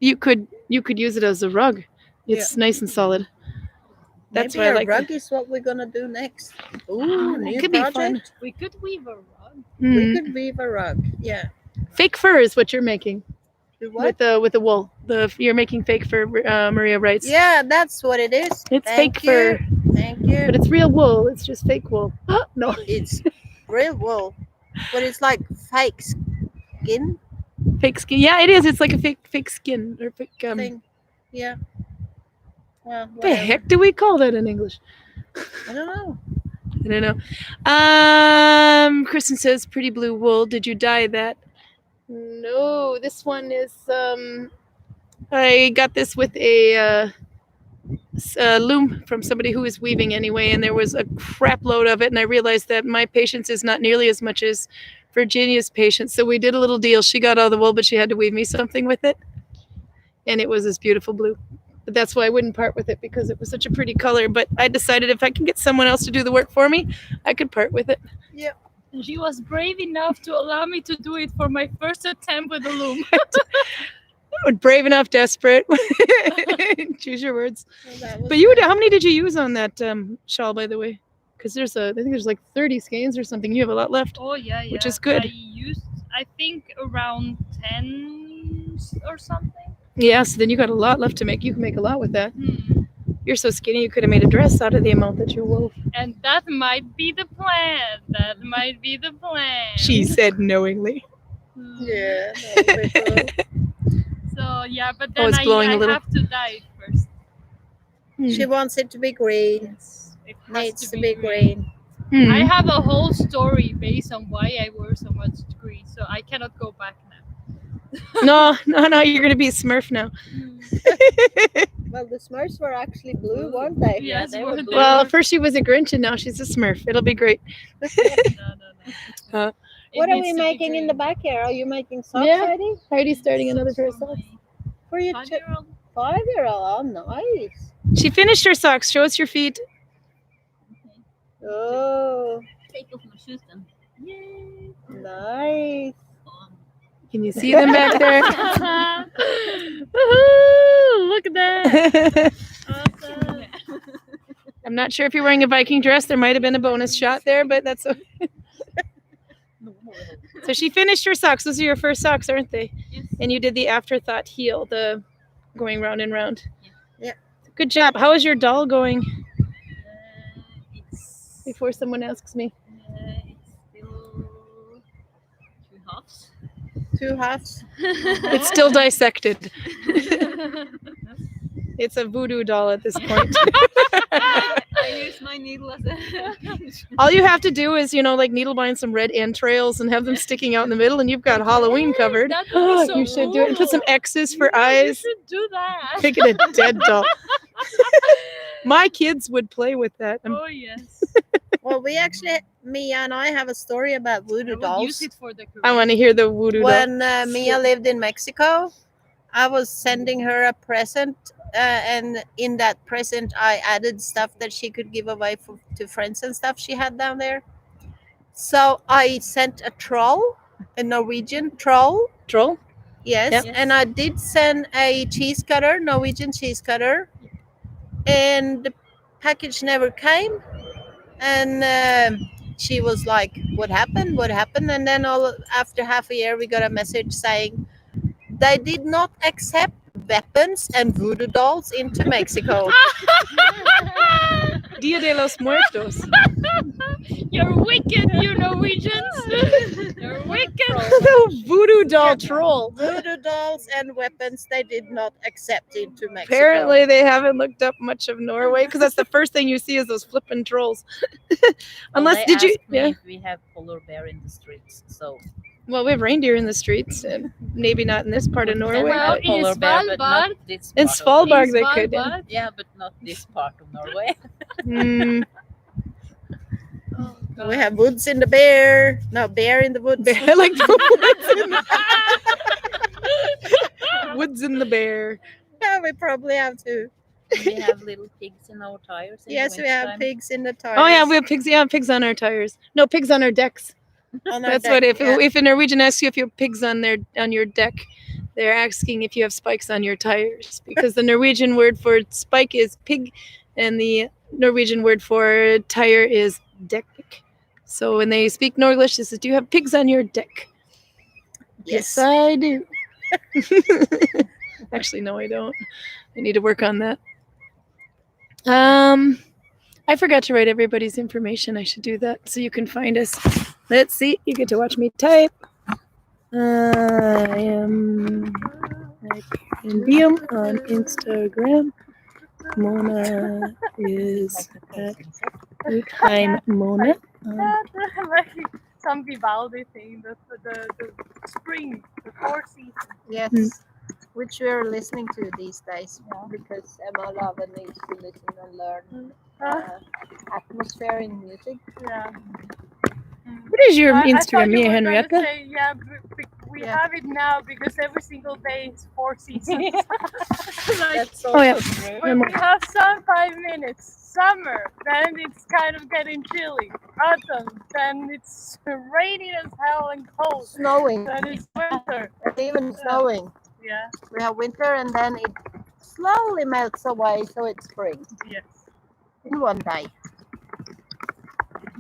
[SPEAKER 2] you could use it as a rug. It's nice and solid. That's
[SPEAKER 1] Maybe
[SPEAKER 2] why I
[SPEAKER 1] a
[SPEAKER 2] like
[SPEAKER 1] rug is what we're gonna do next. Ooh,
[SPEAKER 2] That
[SPEAKER 1] new
[SPEAKER 2] could be
[SPEAKER 1] project.
[SPEAKER 2] fun.
[SPEAKER 3] We could weave a rug.
[SPEAKER 1] We could weave a rug. Yeah.
[SPEAKER 2] Fake fur is what you're making
[SPEAKER 1] Do what?
[SPEAKER 2] with the wool. You're making fake fur. Maria writes.
[SPEAKER 1] Yeah, that's what it is.
[SPEAKER 2] It's
[SPEAKER 1] Thank
[SPEAKER 2] fake
[SPEAKER 1] you.
[SPEAKER 2] fur,
[SPEAKER 1] Thank you.
[SPEAKER 2] but it's real wool. It's just fake wool. No,
[SPEAKER 1] It's real wool, but it's like fake skin
[SPEAKER 2] fake skin. Yeah, it is. It's like a fake skin or fake.
[SPEAKER 1] thing. Yeah. Well,
[SPEAKER 2] What the
[SPEAKER 1] whatever.
[SPEAKER 2] heck do we call that in English?
[SPEAKER 1] I don't know.
[SPEAKER 2] I don't know. Kristen says, pretty blue wool. Did you dye that? No, this one is, I got this with a loom from somebody who is weaving anyway, and there was a crap load of it, and I realized that my patience is not nearly as much as Virginia's patience, so we did a little deal. She got all the wool, but she had to weave me something with it, and it was this beautiful blue. But that's why I wouldn't part with it, because it was such a pretty color. But I decided if I can get someone else to do the work for me, I could part with it.
[SPEAKER 3] And she was brave enough to allow me to do it for my first attempt with the loom.
[SPEAKER 2] Brave enough, desperate. Choose your words.
[SPEAKER 1] Well, that was
[SPEAKER 2] But you,
[SPEAKER 1] nice.
[SPEAKER 2] how many did you use on that shawl, by the way? Because I think there's like 30 skeins or something. You have a lot left.
[SPEAKER 3] Oh yeah, yeah.
[SPEAKER 2] Which is good.
[SPEAKER 3] I used, I think, around 10 or something.
[SPEAKER 2] Yeah, so then you got a lot left to make. You can make a lot with that.
[SPEAKER 3] Hmm.
[SPEAKER 2] You're so skinny, you could have made a dress out of the amount that you wove.
[SPEAKER 3] And that might be the plan. That might be the plan.
[SPEAKER 2] She said knowingly.
[SPEAKER 3] Hmm.
[SPEAKER 1] Yeah. that would be cool.
[SPEAKER 3] So yeah, but
[SPEAKER 2] Oh,
[SPEAKER 3] then
[SPEAKER 2] it's glowing a
[SPEAKER 3] I
[SPEAKER 2] little.
[SPEAKER 3] have to dye it first.
[SPEAKER 1] She wants it to be green.
[SPEAKER 3] Yes, it has
[SPEAKER 1] Needs to be green.
[SPEAKER 2] Hmm.
[SPEAKER 3] I have a whole story based on why I wear so much green, so I cannot go back now.
[SPEAKER 2] No, you're going to be a Smurf now.
[SPEAKER 1] Well, the Smurfs were actually blue, weren't they?
[SPEAKER 3] Yes,
[SPEAKER 1] they
[SPEAKER 3] were
[SPEAKER 1] were
[SPEAKER 3] they?
[SPEAKER 1] blue.
[SPEAKER 2] Well, first she was a Grinch and now she's a Smurf. It'll be great.
[SPEAKER 3] No.
[SPEAKER 2] Uh,
[SPEAKER 3] It
[SPEAKER 1] What are
[SPEAKER 3] needs
[SPEAKER 1] we
[SPEAKER 3] to be
[SPEAKER 1] making in the
[SPEAKER 3] green.
[SPEAKER 1] back here? Are you making socks,
[SPEAKER 2] Yeah.
[SPEAKER 1] Heidi?
[SPEAKER 2] Heidi's starting another pair of
[SPEAKER 3] For
[SPEAKER 2] socks.
[SPEAKER 3] my
[SPEAKER 1] For your
[SPEAKER 3] 5-year-old.
[SPEAKER 1] 5-year-old. Oh, nice.
[SPEAKER 2] She finished her socks. Show us your feet.
[SPEAKER 4] Okay.
[SPEAKER 1] Oh,
[SPEAKER 4] Take off my shoes then.
[SPEAKER 3] Yay.
[SPEAKER 1] nice.
[SPEAKER 4] Fun.
[SPEAKER 2] Can you see them back there?
[SPEAKER 3] Woohoo! Look at that. Awesome.
[SPEAKER 2] I'm not sure if you're wearing a Viking dress. There might have been a bonus shot there, but that's okay. So she finished her socks. Those are your first socks, aren't they?
[SPEAKER 4] Yes.
[SPEAKER 2] And you did the afterthought heel, the going round and round.
[SPEAKER 1] Yeah.
[SPEAKER 2] Good job. How is your doll going?
[SPEAKER 4] It's
[SPEAKER 2] Before someone asks me.
[SPEAKER 4] it's still 2 halves.
[SPEAKER 1] 2 halves.
[SPEAKER 2] It's still dissected. It's a voodoo doll at this point.
[SPEAKER 4] I use my needle as a.
[SPEAKER 2] All you have to do is, like needle bind some red entrails and have them sticking out in the middle, and you've got Halloween covered.
[SPEAKER 3] That would be so
[SPEAKER 2] You should do it. And put some
[SPEAKER 3] cool.
[SPEAKER 2] X's for
[SPEAKER 3] You
[SPEAKER 2] eyes.
[SPEAKER 3] should do that.
[SPEAKER 2] Make it a dead doll. My kids would play with that.
[SPEAKER 3] Oh yes.
[SPEAKER 1] Well, Mia and I have a story about
[SPEAKER 3] I
[SPEAKER 1] voodoo
[SPEAKER 3] would
[SPEAKER 1] dolls.
[SPEAKER 3] use it for the
[SPEAKER 2] I want to hear the voodoo doll.
[SPEAKER 1] When Mia lived in Mexico, I was sending her a present, and in that present, I added stuff that she could give away to friends and stuff she had down there. So I sent a troll, a Norwegian troll.
[SPEAKER 2] Troll?
[SPEAKER 1] Yes,
[SPEAKER 2] Yep.
[SPEAKER 1] and I did send a cheese cutter, Norwegian cheese cutter, and the package never came. And she was like, "What happened? What happened?" And then after half a year, we got a message saying they did not accept weapons and voodoo dolls into Mexico.
[SPEAKER 2] Dia de los Muertos.
[SPEAKER 3] You're wicked, you Norwegians. You're wicked.
[SPEAKER 2] The voodoo doll troll.
[SPEAKER 1] Voodoo dolls and weapons they did not accept into Mexico.
[SPEAKER 2] Apparently, they haven't looked up much of Norway because that's the first thing you see is those flipping trolls. Unless,
[SPEAKER 4] They
[SPEAKER 2] did you?
[SPEAKER 4] asked me
[SPEAKER 2] Yeah.
[SPEAKER 4] if we have polar bear in the streets, so.
[SPEAKER 2] Well, we have reindeer in the streets, and maybe not in this part of Norway.
[SPEAKER 3] Well,
[SPEAKER 2] but-
[SPEAKER 3] in
[SPEAKER 4] Polar bear, but not
[SPEAKER 3] Svalbard-
[SPEAKER 4] this
[SPEAKER 2] In
[SPEAKER 4] part of-
[SPEAKER 2] Svalbard, they could.
[SPEAKER 3] Svalbard.
[SPEAKER 4] Yeah, but not this part of Norway.
[SPEAKER 2] Mm,
[SPEAKER 3] Oh,
[SPEAKER 1] We have woods in the bear. No, bear in the woods.
[SPEAKER 2] I like the woods in the bear.
[SPEAKER 1] Yeah, we probably have to.
[SPEAKER 4] We have little pigs in our tires. In
[SPEAKER 1] Yes,
[SPEAKER 4] the
[SPEAKER 1] we have
[SPEAKER 4] wintertime.
[SPEAKER 1] pigs in the tires.
[SPEAKER 2] Oh yeah, we have pigs. Yeah, pigs on our tires. No, pigs on our decks.
[SPEAKER 1] on our
[SPEAKER 2] That's
[SPEAKER 1] deck,
[SPEAKER 2] what if
[SPEAKER 1] yeah.
[SPEAKER 2] if a Norwegian asks you if you have pigs on your deck, they're asking if you have spikes on your tires because the Norwegian word for spike is pig, and the Norwegian word for tire is deck. So when they speak Norglish, they say, "Do you have pigs on your deck?"
[SPEAKER 1] Yes.
[SPEAKER 2] I do. Actually, no, I don't. I need to work on that. I forgot to write everybody's information. I should do that so you can find us. Let's see. You get to watch me type. I am in Bium on Instagram. Mona is at Time Mona.
[SPEAKER 3] Some Vivaldi thing, the spring, the 4 seasons.
[SPEAKER 1] Yes.
[SPEAKER 2] Hmm.
[SPEAKER 1] Which we're listening to these days because Emma Lava needs to listen and learn atmosphere in music.
[SPEAKER 3] Yeah.
[SPEAKER 2] What is your
[SPEAKER 3] I thought
[SPEAKER 2] Instagram,
[SPEAKER 3] you
[SPEAKER 2] Mia
[SPEAKER 3] were gonna
[SPEAKER 2] Henrietta?
[SPEAKER 3] say, yeah, we
[SPEAKER 1] Yeah.
[SPEAKER 3] have it now because every single day is 4 seasons. Like,
[SPEAKER 1] That's
[SPEAKER 2] Oh, yeah.
[SPEAKER 1] also true.
[SPEAKER 3] when we have sun 5 minutes, summer, then it's kind of getting chilly. Autumn, then it's raining as hell and cold.
[SPEAKER 1] Snowing.
[SPEAKER 3] Then it's winter.
[SPEAKER 1] It's even snowing.
[SPEAKER 3] Yeah,
[SPEAKER 1] We have winter and then it slowly melts away, so it's spring
[SPEAKER 3] yes.
[SPEAKER 1] in one day.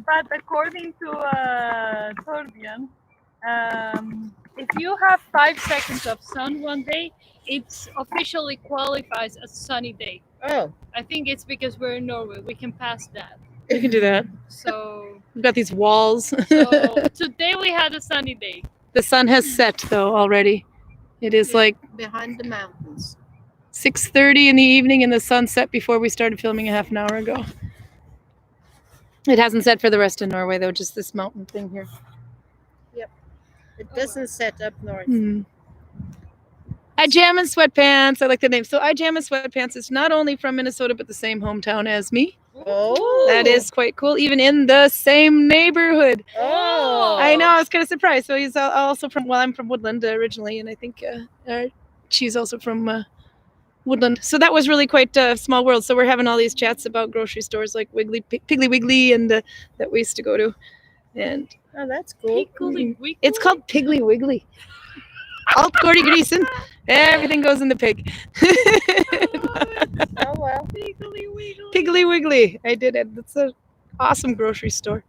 [SPEAKER 3] But according to Torbjörn, if you have 5 seconds of sun one day, it officially qualifies as sunny day.
[SPEAKER 1] Oh,
[SPEAKER 3] I think it's because we're in Norway. We can pass that.
[SPEAKER 2] You can do that.
[SPEAKER 3] So,
[SPEAKER 2] We've got these walls.
[SPEAKER 3] so today we had a sunny day.
[SPEAKER 2] The sun has set though already. It is like
[SPEAKER 1] behind the mountains.
[SPEAKER 2] 6:30 in the evening, and the sun set before we started filming a half an hour ago. It hasn't set for the rest of Norway though, just this mountain thing here.
[SPEAKER 1] It doesn't set up north.
[SPEAKER 2] Hmm. I Jam in Sweatpants. I like the name. So I Jam in Sweatpants is not only from Minnesota, but the same hometown as me.
[SPEAKER 1] Oh,
[SPEAKER 2] That is quite cool. Even in the same neighborhood.
[SPEAKER 1] Oh,
[SPEAKER 2] I know. I was kind of surprised. So he's also from. Well, I'm from Woodland originally, and I think our she's also from Woodland. So that was really quite a small world. So we're having all these chats about grocery stores like Piggly Wiggly and that we used to go to. And
[SPEAKER 1] Oh, that's cool.
[SPEAKER 3] Piggly Wiggly.
[SPEAKER 2] it's called Piggly Wiggly. Alt Gordy Greason. Everything goes in the pig.
[SPEAKER 1] Oh, well.
[SPEAKER 3] Piggly Wiggly.
[SPEAKER 2] Piggly Wiggly. I did it. That's an awesome grocery store.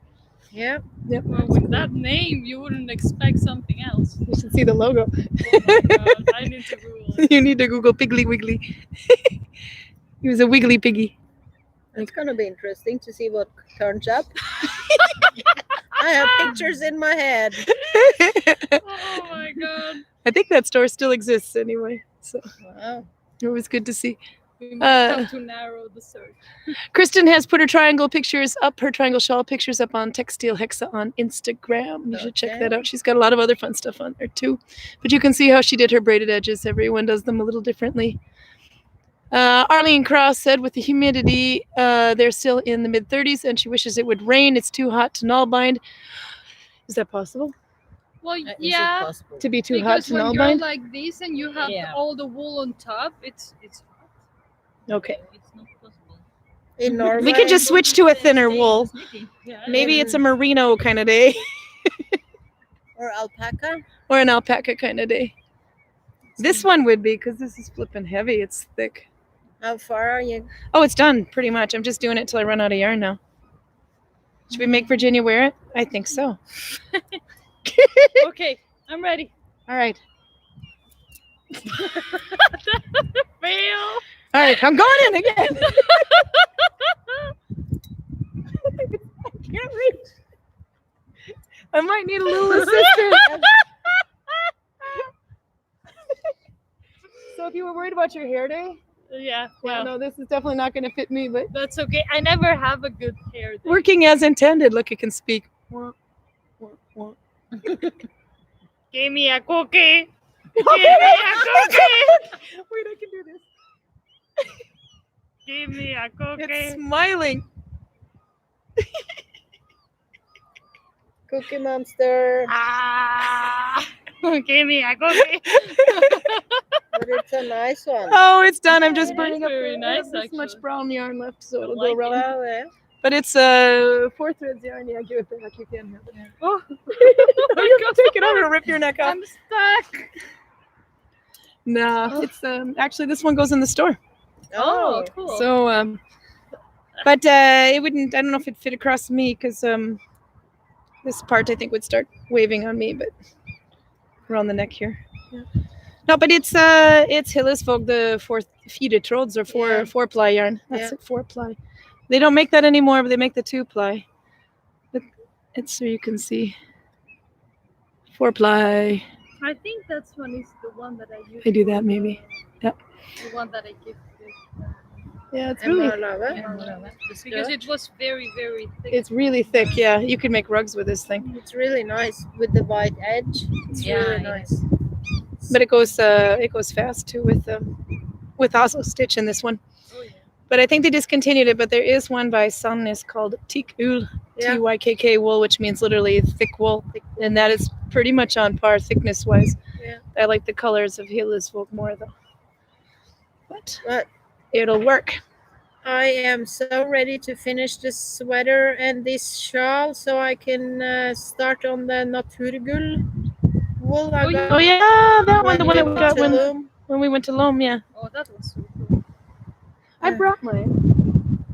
[SPEAKER 1] Yeah.
[SPEAKER 2] Yep.
[SPEAKER 3] Well, with that name, you wouldn't expect something else.
[SPEAKER 2] You should see the logo.
[SPEAKER 3] Oh my god, I need to Google it.
[SPEAKER 2] You need to Google Piggly Wiggly. He was a wiggly piggy.
[SPEAKER 1] It's going to be interesting to see what turns up. I have pictures in my head.
[SPEAKER 3] Oh my god.
[SPEAKER 2] I think that store still exists anyway. So
[SPEAKER 1] Wow.
[SPEAKER 2] it was good to see.
[SPEAKER 3] We might have to narrow the search.
[SPEAKER 2] Kristen has put her triangle shawl pictures up on Textile Hexa on Instagram. You should check that
[SPEAKER 1] Okay.
[SPEAKER 2] out. She's got a lot of other fun stuff on there too. But you can see how she did her braided edges. Everyone does them a little differently. Arlene Cross said with the humidity, they're still in the mid-30s and she wishes it would rain. It's too hot to nullbind. Is that possible?
[SPEAKER 3] Well,
[SPEAKER 1] Is it
[SPEAKER 3] yeah,
[SPEAKER 1] possible?
[SPEAKER 2] To be too hot
[SPEAKER 3] because
[SPEAKER 2] to
[SPEAKER 3] when you're
[SPEAKER 2] nullbind?
[SPEAKER 3] like this and you have
[SPEAKER 4] Yeah.
[SPEAKER 3] all the wool on top, it's hot.
[SPEAKER 2] Okay.
[SPEAKER 4] It's not possible.
[SPEAKER 1] In Norway.
[SPEAKER 2] We could just switch to a thinner wool.
[SPEAKER 3] Yeah,
[SPEAKER 2] Maybe it's a merino kind of day
[SPEAKER 1] Or alpaca.
[SPEAKER 2] or an alpaca kind of day. This one would be because this is flipping heavy. It's thick.
[SPEAKER 1] How far are you?
[SPEAKER 2] Oh, it's done pretty much. I'm just doing it till I run out of yarn now. Should we make Virginia wear it? I think so.
[SPEAKER 3] Okay, I'm ready.
[SPEAKER 2] All right.
[SPEAKER 3] Fail.
[SPEAKER 2] All right. I'm going in again. I can't reach. I might need a little assistance. So if you were worried about your hair day,
[SPEAKER 3] Yeah,
[SPEAKER 2] well,
[SPEAKER 3] well,
[SPEAKER 2] no, this is definitely not going to fit me, but
[SPEAKER 3] that's okay. I never have a good hair day.
[SPEAKER 2] working as intended. Look, it can speak. Wah, wah, wah.
[SPEAKER 3] Give me a cookie. Give me a cookie.
[SPEAKER 2] Wait, I can do this.
[SPEAKER 3] Give me a cookie.
[SPEAKER 2] It's smiling.
[SPEAKER 1] Cookie Monster.
[SPEAKER 3] Ah, give me a cookie.
[SPEAKER 1] But it's a nice one.
[SPEAKER 2] Oh, it's done. I'm just
[SPEAKER 3] It
[SPEAKER 2] burning
[SPEAKER 3] is
[SPEAKER 2] up.
[SPEAKER 3] very
[SPEAKER 2] I
[SPEAKER 3] nice,
[SPEAKER 2] have this much
[SPEAKER 3] actually.
[SPEAKER 2] brown yarn left, so it'll
[SPEAKER 3] like
[SPEAKER 2] go around.
[SPEAKER 1] Oh, yeah.
[SPEAKER 2] But it's 4 threads yarn. Yeah, give it back. You can have it.
[SPEAKER 3] Oh,
[SPEAKER 2] You can take it over to rip your neck off.
[SPEAKER 3] I'm stuck.
[SPEAKER 2] No, it's actually this one goes in the store.
[SPEAKER 3] Oh, cool.
[SPEAKER 2] So but it wouldn't. I don't know if it'd fit across me because this part I think would start waving on me, but around the neck here. Yeah. No, but it's Hillesvåg, the 4 feeder tråds or
[SPEAKER 1] Yeah.
[SPEAKER 2] 4-ply yarn. That's
[SPEAKER 1] Yeah.
[SPEAKER 2] it, 4-ply. They don't make that anymore, but they make the 2-ply. But it's so you can see 4-ply.
[SPEAKER 3] I think that's one is the one that I use.
[SPEAKER 2] I do that maybe. Yep.
[SPEAKER 3] The one that I give.
[SPEAKER 2] Yeah, it's
[SPEAKER 1] And
[SPEAKER 2] really
[SPEAKER 1] Marlava.
[SPEAKER 3] Because it was very, very thick.
[SPEAKER 2] it's really thick. Yeah, you could make rugs with this thing.
[SPEAKER 1] It's really nice with the white edge. It's
[SPEAKER 4] Yeah,
[SPEAKER 1] really
[SPEAKER 4] yeah.
[SPEAKER 1] nice.
[SPEAKER 2] But it goes fast too with also stitch in this one.
[SPEAKER 3] Oh, yeah.
[SPEAKER 2] But I think they discontinued it. But there is one by Sandnes called Tykkul,
[SPEAKER 1] Yeah.
[SPEAKER 2] Tykk wool, which means literally thick wool, and that is pretty much on par thickness wise.
[SPEAKER 1] Yeah.
[SPEAKER 2] I like the colors of Hillesvåg more though. But
[SPEAKER 1] But
[SPEAKER 2] it'll work.
[SPEAKER 1] I am so ready to finish this sweater and this shawl so I can start on the Naturgull wool. I
[SPEAKER 3] Oh,
[SPEAKER 1] got
[SPEAKER 2] Oh yeah, that one, the one that we
[SPEAKER 1] went
[SPEAKER 2] got
[SPEAKER 1] to
[SPEAKER 2] when
[SPEAKER 1] Loom.
[SPEAKER 2] we went to Loam. Yeah,
[SPEAKER 3] Oh, that was so cool.
[SPEAKER 2] I
[SPEAKER 1] Yeah.
[SPEAKER 2] brought mine.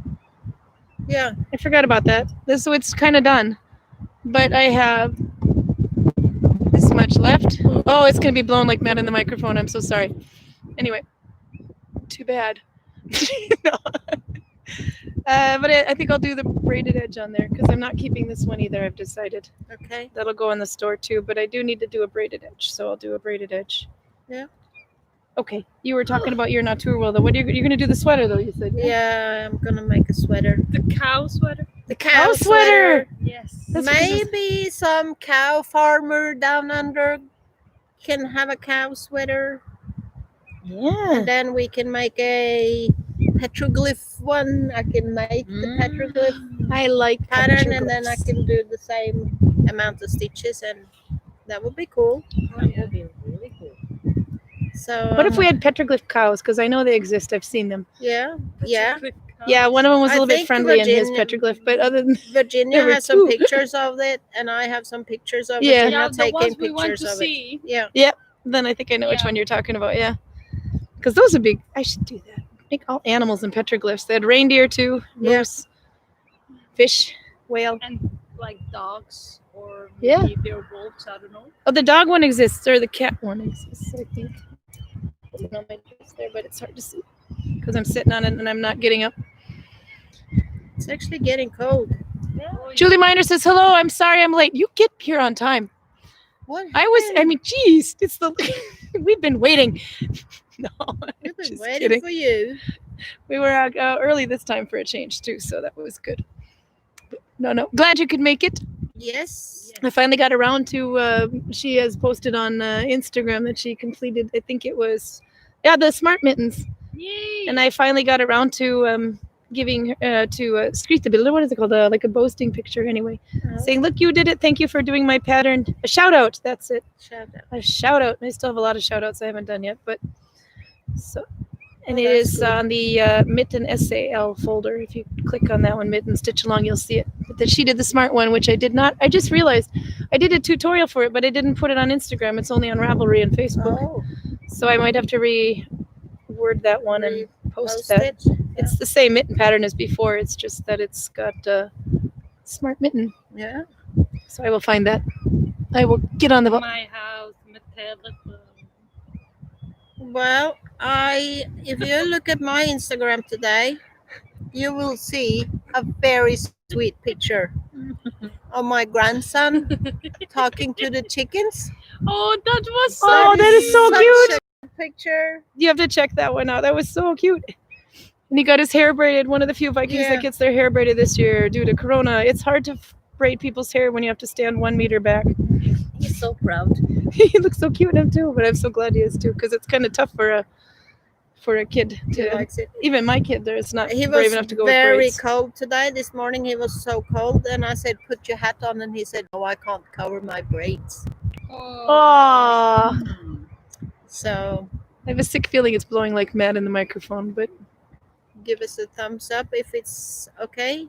[SPEAKER 1] Yeah.
[SPEAKER 2] I forgot about that. So it's kind of done, but I have this much left. Oh, it's gonna be blown like mad in the microphone. I'm so sorry. Anyway, too bad. No. But I think I'll do the braided edge on there because I'm not keeping this one either. I've decided
[SPEAKER 1] Okay.
[SPEAKER 2] that'll go in the store too. But I do need to do a braided edge, so I'll do a braided edge.
[SPEAKER 1] Yeah.
[SPEAKER 2] Okay. You were talking about your Naturwool though. What are you're gonna do the sweater though? You said.
[SPEAKER 1] Yeah, I'm gonna make a sweater.
[SPEAKER 3] The cow sweater.
[SPEAKER 1] The cow
[SPEAKER 2] sweater.
[SPEAKER 3] Yes.
[SPEAKER 2] That's what this is.
[SPEAKER 1] Maybe some cow farmer down under can have a cow sweater.
[SPEAKER 2] Yeah.
[SPEAKER 1] And then we can make a petroglyph one. I can make the petroglyph
[SPEAKER 2] I like
[SPEAKER 1] pattern and then I
[SPEAKER 2] petroglyphs.
[SPEAKER 1] can do the same amount of stitches and that would be cool.
[SPEAKER 4] That would be really cool.
[SPEAKER 1] So
[SPEAKER 2] What if we had petroglyph cows? Because I know they exist. I've seen them.
[SPEAKER 1] Yeah.
[SPEAKER 2] Yeah, one of them was a
[SPEAKER 1] I
[SPEAKER 2] little bit
[SPEAKER 1] think
[SPEAKER 2] friendly in his
[SPEAKER 1] Virginia-
[SPEAKER 2] petroglyph, but other than
[SPEAKER 1] Virginia
[SPEAKER 2] There were
[SPEAKER 1] has some
[SPEAKER 2] two.
[SPEAKER 1] pictures of it, and I have some pictures of
[SPEAKER 2] Yeah.
[SPEAKER 1] Virginia
[SPEAKER 3] Yeah, the
[SPEAKER 1] taking
[SPEAKER 3] ones we want
[SPEAKER 1] pictures
[SPEAKER 3] to
[SPEAKER 1] of it.
[SPEAKER 3] see.
[SPEAKER 1] Yeah.
[SPEAKER 2] then I think I know which
[SPEAKER 3] Yeah.
[SPEAKER 2] one you're talking about. Yeah, because those would be. I should do that. Make all animals in petroglyphs. They had reindeer too,
[SPEAKER 1] Yeah.
[SPEAKER 2] moose, fish, whale.
[SPEAKER 3] And like dogs or
[SPEAKER 2] Yeah.
[SPEAKER 3] maybe they're wolves, I don't know.
[SPEAKER 2] Oh, the dog one exists, or the cat one exists. I think. Putting all my notes there, but it's hard to see because I'm sitting on it and I'm not getting up.
[SPEAKER 1] It's actually getting cold.
[SPEAKER 2] Julie Miner says, "Hello, I'm sorry I'm late. You get here on time.
[SPEAKER 1] What?
[SPEAKER 2] I mean, geez, it's the we've been waiting. No,
[SPEAKER 1] We've been
[SPEAKER 2] just
[SPEAKER 1] waiting
[SPEAKER 2] kidding.
[SPEAKER 1] for you.
[SPEAKER 2] We were early this time for a change too, so that was good. But no, glad you could make it.
[SPEAKER 1] Yes.
[SPEAKER 2] I finally got around to. She has posted on Instagram that she completed. I think it was, the smart mittens,
[SPEAKER 3] Yay!
[SPEAKER 2] and I finally got around to giving to skrytebilder. What is it called? Like a boasting picture, anyway. Saying, "Look, you did it. Thank you for doing my pattern." A shout out. That's it.
[SPEAKER 1] Shout out.
[SPEAKER 2] A shout out. I still have a lot of shout outs I haven't done yet, but so. And
[SPEAKER 1] Oh,
[SPEAKER 2] it
[SPEAKER 1] that's
[SPEAKER 2] is
[SPEAKER 1] good.
[SPEAKER 2] on the Mitten SAL folder. If you click on that one, Mitten Stitch Along, you'll see it. But that she did the smart one, which I did not. I just realized I did a tutorial for it, but I didn't put it on Instagram. It's only on Ravelry and Facebook.
[SPEAKER 1] Oh,
[SPEAKER 2] So I might have to reword that one and post
[SPEAKER 1] post
[SPEAKER 2] that.
[SPEAKER 1] it.
[SPEAKER 2] It's the same mitten pattern as before. It's just that it's got smart mitten.
[SPEAKER 1] Yeah.
[SPEAKER 2] So I will find that. I will get on the ball.
[SPEAKER 3] My house, my telephone.
[SPEAKER 1] Well, if you look at my Instagram today, you will see a very sweet picture of my grandson talking to the chickens.
[SPEAKER 3] Oh, that was so
[SPEAKER 2] Oh, that is so
[SPEAKER 1] Such
[SPEAKER 2] cute.
[SPEAKER 1] a good picture.
[SPEAKER 2] You have to check that one out. That was so cute. And he got his hair braided. One of the few Vikings
[SPEAKER 1] Yeah.
[SPEAKER 2] that gets their hair braided this year due to Corona. It's hard to braid people's hair when you have to stand 1 meter back.
[SPEAKER 4] He's so proud.
[SPEAKER 2] He looks so cute in him too, but I'm so glad he is too, because it's kind of tough for a kid
[SPEAKER 1] He
[SPEAKER 2] to.
[SPEAKER 1] likes it.
[SPEAKER 2] Even my kid, there, it's not
[SPEAKER 1] He
[SPEAKER 2] brave
[SPEAKER 1] was
[SPEAKER 2] enough to go with
[SPEAKER 1] very
[SPEAKER 2] braids.
[SPEAKER 1] cold today. This morning he was so cold, and I said, "Put your hat on," and he said, "No, I can't cover my braids."
[SPEAKER 3] Oh.
[SPEAKER 2] Aw.
[SPEAKER 1] So
[SPEAKER 2] I have a sick feeling it's blowing like mad in the microphone, but
[SPEAKER 1] give us a thumbs up if it's okay.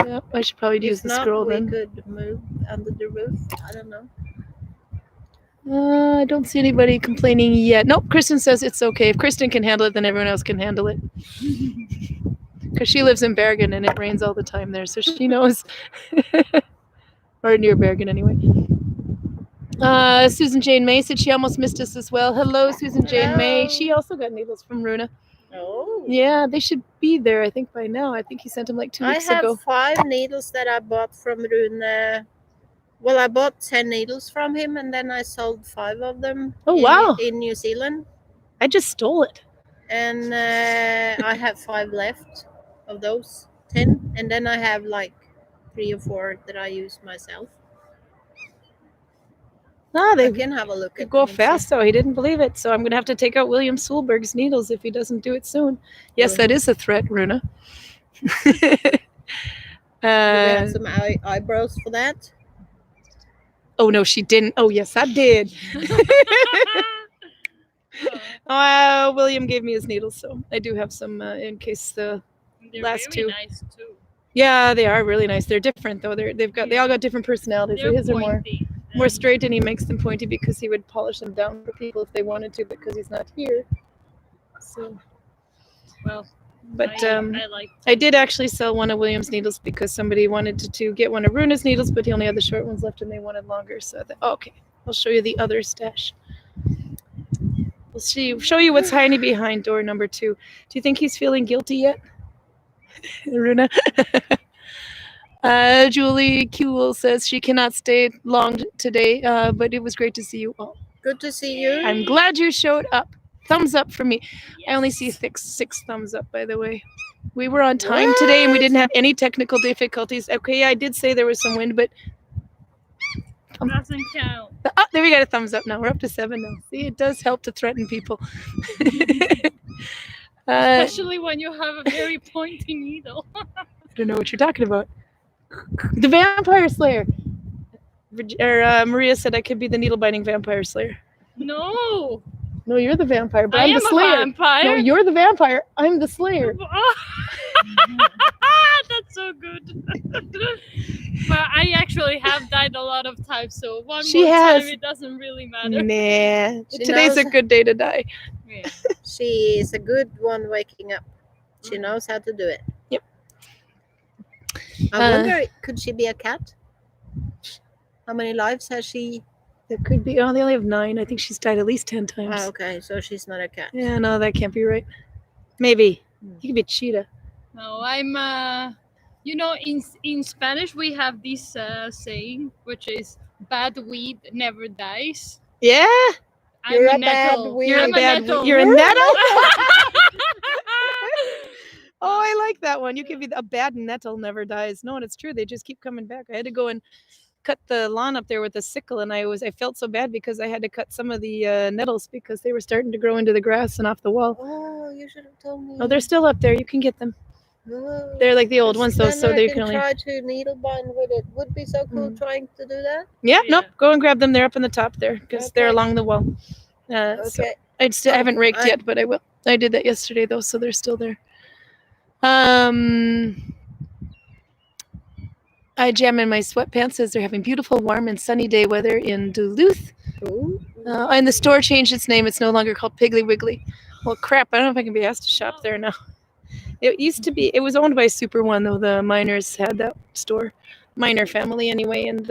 [SPEAKER 2] yeah, I should probably use
[SPEAKER 1] If
[SPEAKER 2] the
[SPEAKER 1] not,
[SPEAKER 2] scroll
[SPEAKER 1] we
[SPEAKER 2] then.
[SPEAKER 1] could move under the roof. I don't know.
[SPEAKER 2] I don't see anybody complaining yet. Nope, Kristen says it's okay. If Kristen can handle it, then everyone else can handle it. Because she lives in Bergen and it rains all the time there, so she knows. Or near Bergen, anyway. Susan Jane May said she almost missed us as well. Hello, Susan Jane May.
[SPEAKER 1] Hello.
[SPEAKER 2] She also got needles from Runa.
[SPEAKER 1] Oh.
[SPEAKER 2] Yeah, they should be there, I think, by now. I think he sent them like 2
[SPEAKER 1] I
[SPEAKER 2] weeks
[SPEAKER 1] have
[SPEAKER 2] ago.
[SPEAKER 1] 5 needles that I bought from Rune. Well, I bought 10 needles from him, and then I sold 5 of them.
[SPEAKER 2] Oh, wow.
[SPEAKER 1] In New Zealand,
[SPEAKER 2] I just stole it.
[SPEAKER 1] and I have 5 left of those 10, and then I have like 3 or 4 that I use myself.
[SPEAKER 2] Ah, they
[SPEAKER 1] I can have a look
[SPEAKER 2] could
[SPEAKER 1] at
[SPEAKER 2] go
[SPEAKER 1] them and see.
[SPEAKER 2] fast, though. He didn't believe it, so I'm going to have to take out William Solberg's needles if he doesn't do it soon. Yes, that is a threat, Runa.
[SPEAKER 1] Do we have some eyebrows for that?
[SPEAKER 2] Oh, no, she didn't. Oh, yes, I did. William gave me his needles, so I do have some in case the.
[SPEAKER 3] They're
[SPEAKER 2] Last
[SPEAKER 3] very
[SPEAKER 2] 2.
[SPEAKER 3] nice too.
[SPEAKER 2] Yeah, they are really nice. They're different though. They all got different personalities. So
[SPEAKER 3] They're
[SPEAKER 2] his are more
[SPEAKER 3] pointy.
[SPEAKER 2] straight, and he makes them pointy because he would polish them down for people if they wanted to, because he's not here. So,
[SPEAKER 3] Well,
[SPEAKER 2] but
[SPEAKER 3] I like.
[SPEAKER 2] I did actually sell one of William's needles because somebody wanted to get one of Runa's needles, but he only had the short ones left and they wanted longer. So I thought, okay, I'll show you the other stash. We'll show you what's hiding behind door number 2. Do you think he's feeling guilty yet, Runa? Julie Kuhl says she cannot stay long today, but it was great to see you all.
[SPEAKER 1] Good to see you.
[SPEAKER 2] I'm glad you showed up. Thumbs up for me. I only see
[SPEAKER 3] Yes.
[SPEAKER 2] 6 thumbs up, by the way. We were on time today and we didn't have any technical difficulties. Okay, I did say there was some wind, but
[SPEAKER 3] Doesn't count.
[SPEAKER 2] there we got a thumbs up now. We're up to 7 now. See, it does help to threaten people.
[SPEAKER 3] Especially when you have a very pointy needle.
[SPEAKER 2] I don't know what you're talking about. The Vampire Slayer. Maria said I could be the needle binding Vampire Slayer.
[SPEAKER 3] No.
[SPEAKER 2] No, you're the vampire, but
[SPEAKER 3] I
[SPEAKER 2] I'm
[SPEAKER 3] am
[SPEAKER 2] the slayer.
[SPEAKER 3] a vampire.
[SPEAKER 2] No, you're the vampire. I'm the slayer.
[SPEAKER 3] That's so good. But I actually have died a lot of times, so one
[SPEAKER 2] She
[SPEAKER 3] more
[SPEAKER 2] has.
[SPEAKER 3] time it doesn't really matter.
[SPEAKER 2] Nah.
[SPEAKER 1] She
[SPEAKER 2] Today's
[SPEAKER 1] knows-
[SPEAKER 2] a good day to die.
[SPEAKER 3] Yeah.
[SPEAKER 1] She is a good one waking up. She knows how to do it.
[SPEAKER 2] Yep.
[SPEAKER 1] I wonder, could she be a cat? How many lives has she?
[SPEAKER 2] That could be. Oh, they only have 9. I think she's died at least 10 times.
[SPEAKER 1] Oh, okay, so she's not a cat.
[SPEAKER 2] Yeah, no, that can't be right. Maybe. You could be a cheetah.
[SPEAKER 3] No, I'm in Spanish we have this saying which is bad weed never dies.
[SPEAKER 2] Yeah?
[SPEAKER 1] You're
[SPEAKER 3] I'm
[SPEAKER 1] a bad
[SPEAKER 3] nettle.
[SPEAKER 1] weed.
[SPEAKER 2] You're
[SPEAKER 3] I'm
[SPEAKER 2] a bad
[SPEAKER 3] nettle.
[SPEAKER 2] You're a nettle? Oh, I like that one. You could be a bad nettle never dies. No, and it's true. They just keep coming back. I had to go and cut the lawn up there with a sickle, and I felt so bad because I had to cut some of the nettles because they were starting to grow into the grass and off the wall.
[SPEAKER 1] Oh, you should have told me.
[SPEAKER 2] Oh, they're still up there. You can get them.
[SPEAKER 1] Oh,
[SPEAKER 2] They're like the old ones though,
[SPEAKER 1] then
[SPEAKER 2] so
[SPEAKER 1] I
[SPEAKER 2] they
[SPEAKER 1] can
[SPEAKER 2] can only.
[SPEAKER 1] try to needle bind with it. Would be so cool trying to do that.
[SPEAKER 2] Yeah,
[SPEAKER 3] Yeah.
[SPEAKER 2] nope. Go and grab them. They're up on the top there because they're
[SPEAKER 1] Okay.
[SPEAKER 2] along the wall. So
[SPEAKER 1] Okay.
[SPEAKER 2] I haven't raked yet, but I will. I did that yesterday though, so they're still there. I jam in my sweatpants as they're having beautiful, warm, and sunny day weather in Duluth.
[SPEAKER 1] Ooh.
[SPEAKER 2] And the store changed its name. It's no longer called Piggly Wiggly. Well, crap. I don't know if I can be asked to shop there now. It used to be. It was owned by Super One, though. The Miners had that store. Miner family, anyway. And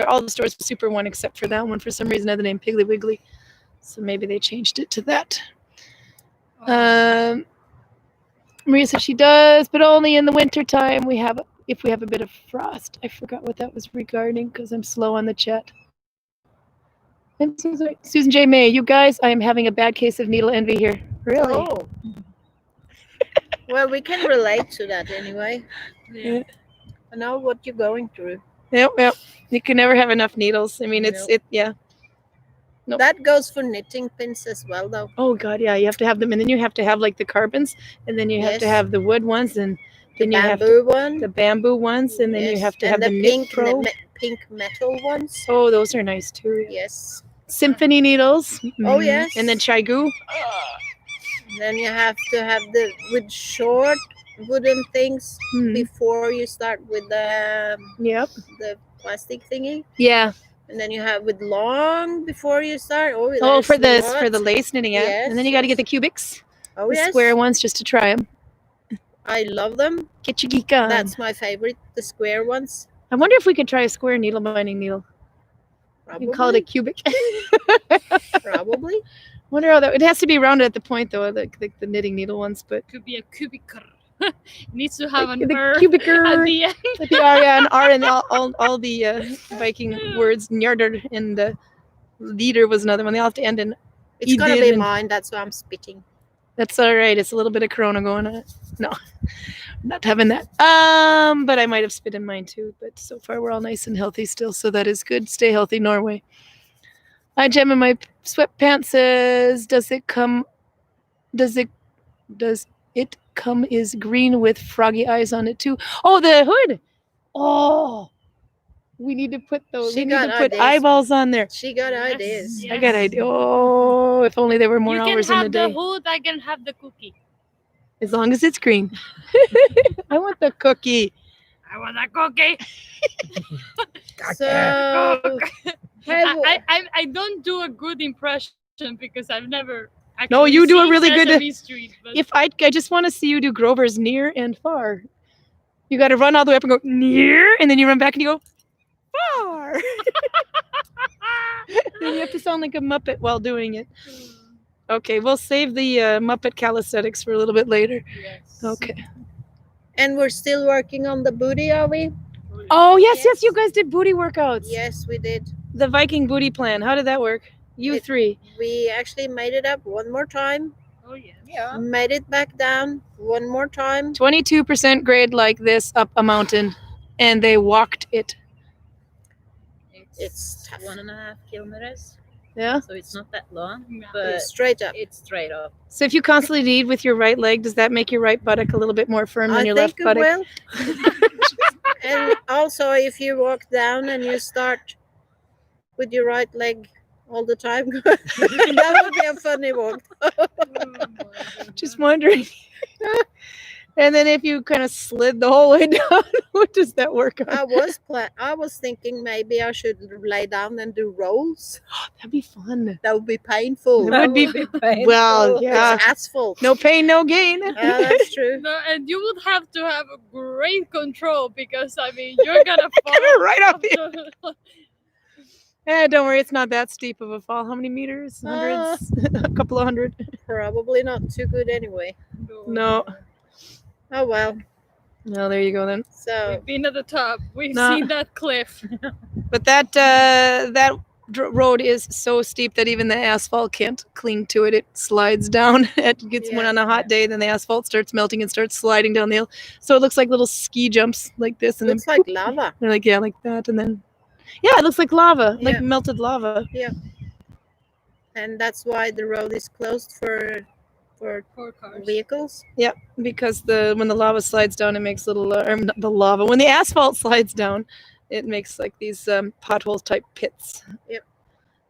[SPEAKER 2] all the stores were Super One except for that one. For some reason, had the name Piggly Wiggly. So maybe they changed it to that. Maria said she does, but only in the winter time. If we have a bit of frost. I forgot what that was regarding because I'm slow on the chat. I'm so sorry. Susan J. May, you guys, I am having a bad case of needle envy here. Really?
[SPEAKER 1] Oh. Well, we can relate to that anyway.
[SPEAKER 3] Yeah.
[SPEAKER 1] I know what you're going through.
[SPEAKER 2] Yep. You can never have enough needles. I mean, yeah. Nope.
[SPEAKER 1] That goes for knitting pins as well, though.
[SPEAKER 2] Oh God, yeah. You have to have them, and then you have to have like the carbons, and then you have to
[SPEAKER 1] Yes.
[SPEAKER 2] have the wood ones, and then you have
[SPEAKER 1] Bamboo one.
[SPEAKER 2] the bamboo ones, and then you
[SPEAKER 1] Yes,
[SPEAKER 2] have to
[SPEAKER 1] and
[SPEAKER 2] have the
[SPEAKER 1] pink,
[SPEAKER 2] knit pro.
[SPEAKER 1] pink metal ones.
[SPEAKER 2] Oh, those are nice too.
[SPEAKER 1] Yes.
[SPEAKER 2] Symphony needles.
[SPEAKER 1] Oh,
[SPEAKER 2] Mhm.
[SPEAKER 1] yes.
[SPEAKER 2] And then chaigu.
[SPEAKER 1] Then you have to have with short wooden things
[SPEAKER 2] Mhm.
[SPEAKER 1] before you start with the plastic thingy,
[SPEAKER 2] Yeah.
[SPEAKER 1] and then you have with long before you start. Oh,
[SPEAKER 2] For
[SPEAKER 1] there's
[SPEAKER 2] the
[SPEAKER 1] lots.
[SPEAKER 2] lace knitting, yeah.
[SPEAKER 1] Yes,
[SPEAKER 2] And then you got to
[SPEAKER 1] yes.
[SPEAKER 2] get the cubics,
[SPEAKER 1] Oh
[SPEAKER 2] the
[SPEAKER 1] yes,
[SPEAKER 2] square ones, just to try them.
[SPEAKER 1] I love them.
[SPEAKER 2] Get your geek on.
[SPEAKER 1] That's my favorite, the square ones.
[SPEAKER 2] I wonder if we could try a square needle binding needle. We
[SPEAKER 1] Probably.
[SPEAKER 2] can call it a cubic.
[SPEAKER 1] Probably.
[SPEAKER 2] Wonder how that. It has to be rounded at the point though, like the knitting needle ones. But
[SPEAKER 3] Could be a cubicer. Needs to have an
[SPEAKER 2] the
[SPEAKER 3] er
[SPEAKER 2] cubicer.
[SPEAKER 3] at the end.
[SPEAKER 2] Like the R, yeah, and R and all the Viking words. Njarder and leader was another one. They all have to end in.
[SPEAKER 1] It's gonna be
[SPEAKER 2] Edith and-
[SPEAKER 1] mine. That's why I'm spitting.
[SPEAKER 2] That's all right. It's a little bit of Corona going on. No, not having that. But I might have spit in mine too. But so far we're all nice and healthy still, so that is good. Stay healthy, Norway. I Gem in my sweatpants says, does it come is green with froggy eyes on it too? Oh, the hood. Oh, we need to put those.
[SPEAKER 1] She
[SPEAKER 2] We need
[SPEAKER 1] got
[SPEAKER 2] to put
[SPEAKER 1] ideas.
[SPEAKER 2] eyeballs on there.
[SPEAKER 1] She got ideas.
[SPEAKER 3] Yes.
[SPEAKER 2] I got idea. Oh, if only there were more
[SPEAKER 3] You can
[SPEAKER 2] hours in the
[SPEAKER 3] have the
[SPEAKER 2] day.
[SPEAKER 3] hood, I can have the cookie.
[SPEAKER 2] As long as it's green. I want the cookie.
[SPEAKER 3] I want a cookie.
[SPEAKER 1] So, have-
[SPEAKER 3] I don't do a good impression because I've never actually
[SPEAKER 2] No, you do a
[SPEAKER 3] seen
[SPEAKER 2] really good-
[SPEAKER 3] Sesame Street, but
[SPEAKER 2] If I just want to see you do Grover's near and far. You got to run all the way up and go near, and then you run back and you go far. Then you have to sound like a Muppet while doing it. Okay, we'll save the Muppet calisthenics for a little bit later.
[SPEAKER 3] yes.
[SPEAKER 2] Okay.
[SPEAKER 1] and we're still working on the booty, are we?
[SPEAKER 2] Oh, yes, you guys did booty workouts.
[SPEAKER 1] Yes, we did.
[SPEAKER 2] The Viking booty plan. How did that work? You three.
[SPEAKER 1] We actually made it up one more time.
[SPEAKER 3] Oh yeah.
[SPEAKER 4] Yeah.
[SPEAKER 1] Made it back down one more time.
[SPEAKER 2] 22% grade like this up a mountain, and they walked it.
[SPEAKER 1] It's tough.
[SPEAKER 4] 1.5 kilometers,
[SPEAKER 2] Yeah.
[SPEAKER 4] so it's not that long,
[SPEAKER 3] Yeah.
[SPEAKER 4] but
[SPEAKER 1] Straight up.
[SPEAKER 4] it's straight up.
[SPEAKER 2] So if you constantly lead with your right leg, does that make your right buttock a little bit more firm than
[SPEAKER 1] I
[SPEAKER 2] your
[SPEAKER 1] think
[SPEAKER 2] left buttock?
[SPEAKER 1] it will. And also, if you walk down and you start with your right leg all the time. That would be a funny walk.
[SPEAKER 2] Just wondering. And then if you kind of slid the whole way down, what does that work on?
[SPEAKER 1] I was thinking maybe I should lay down and do rolls.
[SPEAKER 2] That'd be fun.
[SPEAKER 1] That would be painful.
[SPEAKER 2] It would be well, yeah.
[SPEAKER 1] It's asphalt.
[SPEAKER 2] No pain, no gain.
[SPEAKER 1] Yeah, that's true.
[SPEAKER 3] No, and you would have to have a great control because I mean you're gonna fall
[SPEAKER 2] Right off
[SPEAKER 3] the
[SPEAKER 2] Don't worry, it's not that steep of a fall. How many meters? Hundreds? A couple of hundred?
[SPEAKER 1] Probably not too good anyway.
[SPEAKER 2] No.
[SPEAKER 1] Oh well.
[SPEAKER 2] No, there you go then.
[SPEAKER 1] So
[SPEAKER 3] We've been at the top. We've
[SPEAKER 2] No.
[SPEAKER 3] seen that cliff.
[SPEAKER 2] But that road is so steep that even the asphalt can't cling to it. It slides down. It gets when
[SPEAKER 1] Yeah.
[SPEAKER 2] on a hot day, then the asphalt starts melting and starts sliding down the hill. So it looks like little ski jumps like this, and
[SPEAKER 1] looks
[SPEAKER 2] then
[SPEAKER 1] like lava.
[SPEAKER 2] they're like like that, and then it looks like lava, like
[SPEAKER 1] Yeah.
[SPEAKER 2] melted lava.
[SPEAKER 1] And that's why the road is closed for
[SPEAKER 3] Poor cars.
[SPEAKER 1] vehicles.
[SPEAKER 2] Because when the lava slides down, it makes little or not the lava. When the asphalt slides down, it makes like these pothole type pits.
[SPEAKER 1] Yep.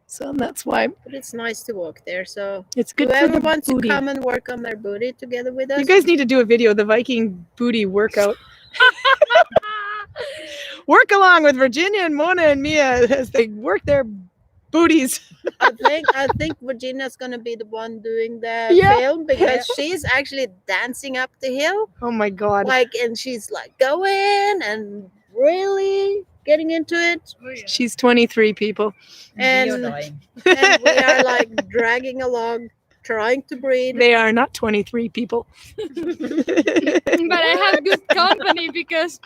[SPEAKER 2] So that's why
[SPEAKER 1] But it's nice to walk there. So
[SPEAKER 2] it's good for
[SPEAKER 1] whoever
[SPEAKER 2] the
[SPEAKER 1] wants
[SPEAKER 2] booty.
[SPEAKER 1] to come and work on their booty together with us.
[SPEAKER 2] You guys need to do a video of the Viking booty workout. Work along with Virginia and Mona and Mia as they work their booties.
[SPEAKER 1] I think Virginia's gonna be the one doing the
[SPEAKER 2] Yeah.
[SPEAKER 1] film because she's actually dancing up the hill.
[SPEAKER 2] Oh my god.
[SPEAKER 1] And she's like going and really getting into it.
[SPEAKER 3] Oh, yeah.
[SPEAKER 2] She's 23 people.
[SPEAKER 1] And, and we are like dragging along, trying to breathe.
[SPEAKER 2] They are not 23 people.
[SPEAKER 3] But I have good company because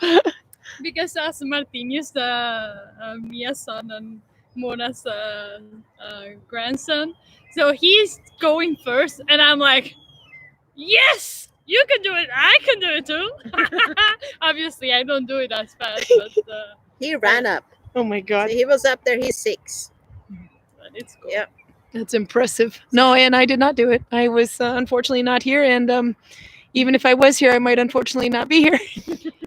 [SPEAKER 3] as Martin is Mia's son and Mona's grandson, so he's going first, and I'm like, yes, you can do it. I can do it too. Obviously, I don't do it as fast, but
[SPEAKER 1] He ran up.
[SPEAKER 2] Oh my god.
[SPEAKER 1] He was up there. He's 6.
[SPEAKER 3] it's cool.
[SPEAKER 1] Yeah.
[SPEAKER 2] That's impressive. No, and I did not do it. I was unfortunately not here, and even if I was here, I might unfortunately not be here.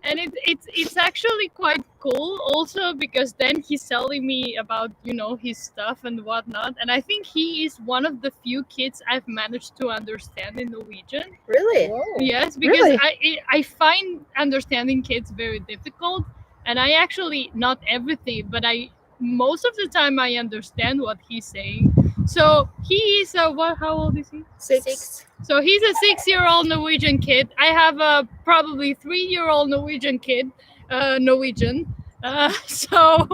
[SPEAKER 3] And it's actually quite cool also because then he's telling me about his stuff and whatnot, and I think he is one of the few kids I've managed to understand in Norwegian.
[SPEAKER 1] Really?
[SPEAKER 3] Yes, because
[SPEAKER 2] Really?
[SPEAKER 3] I find understanding kids very difficult, and I actually not everything, but most of the time I understand what he's saying. So he is how old is he?
[SPEAKER 1] 6.
[SPEAKER 3] So he's a 6-year-old Norwegian kid. I have a probably 3-year-old Norwegian kid, Norwegian. So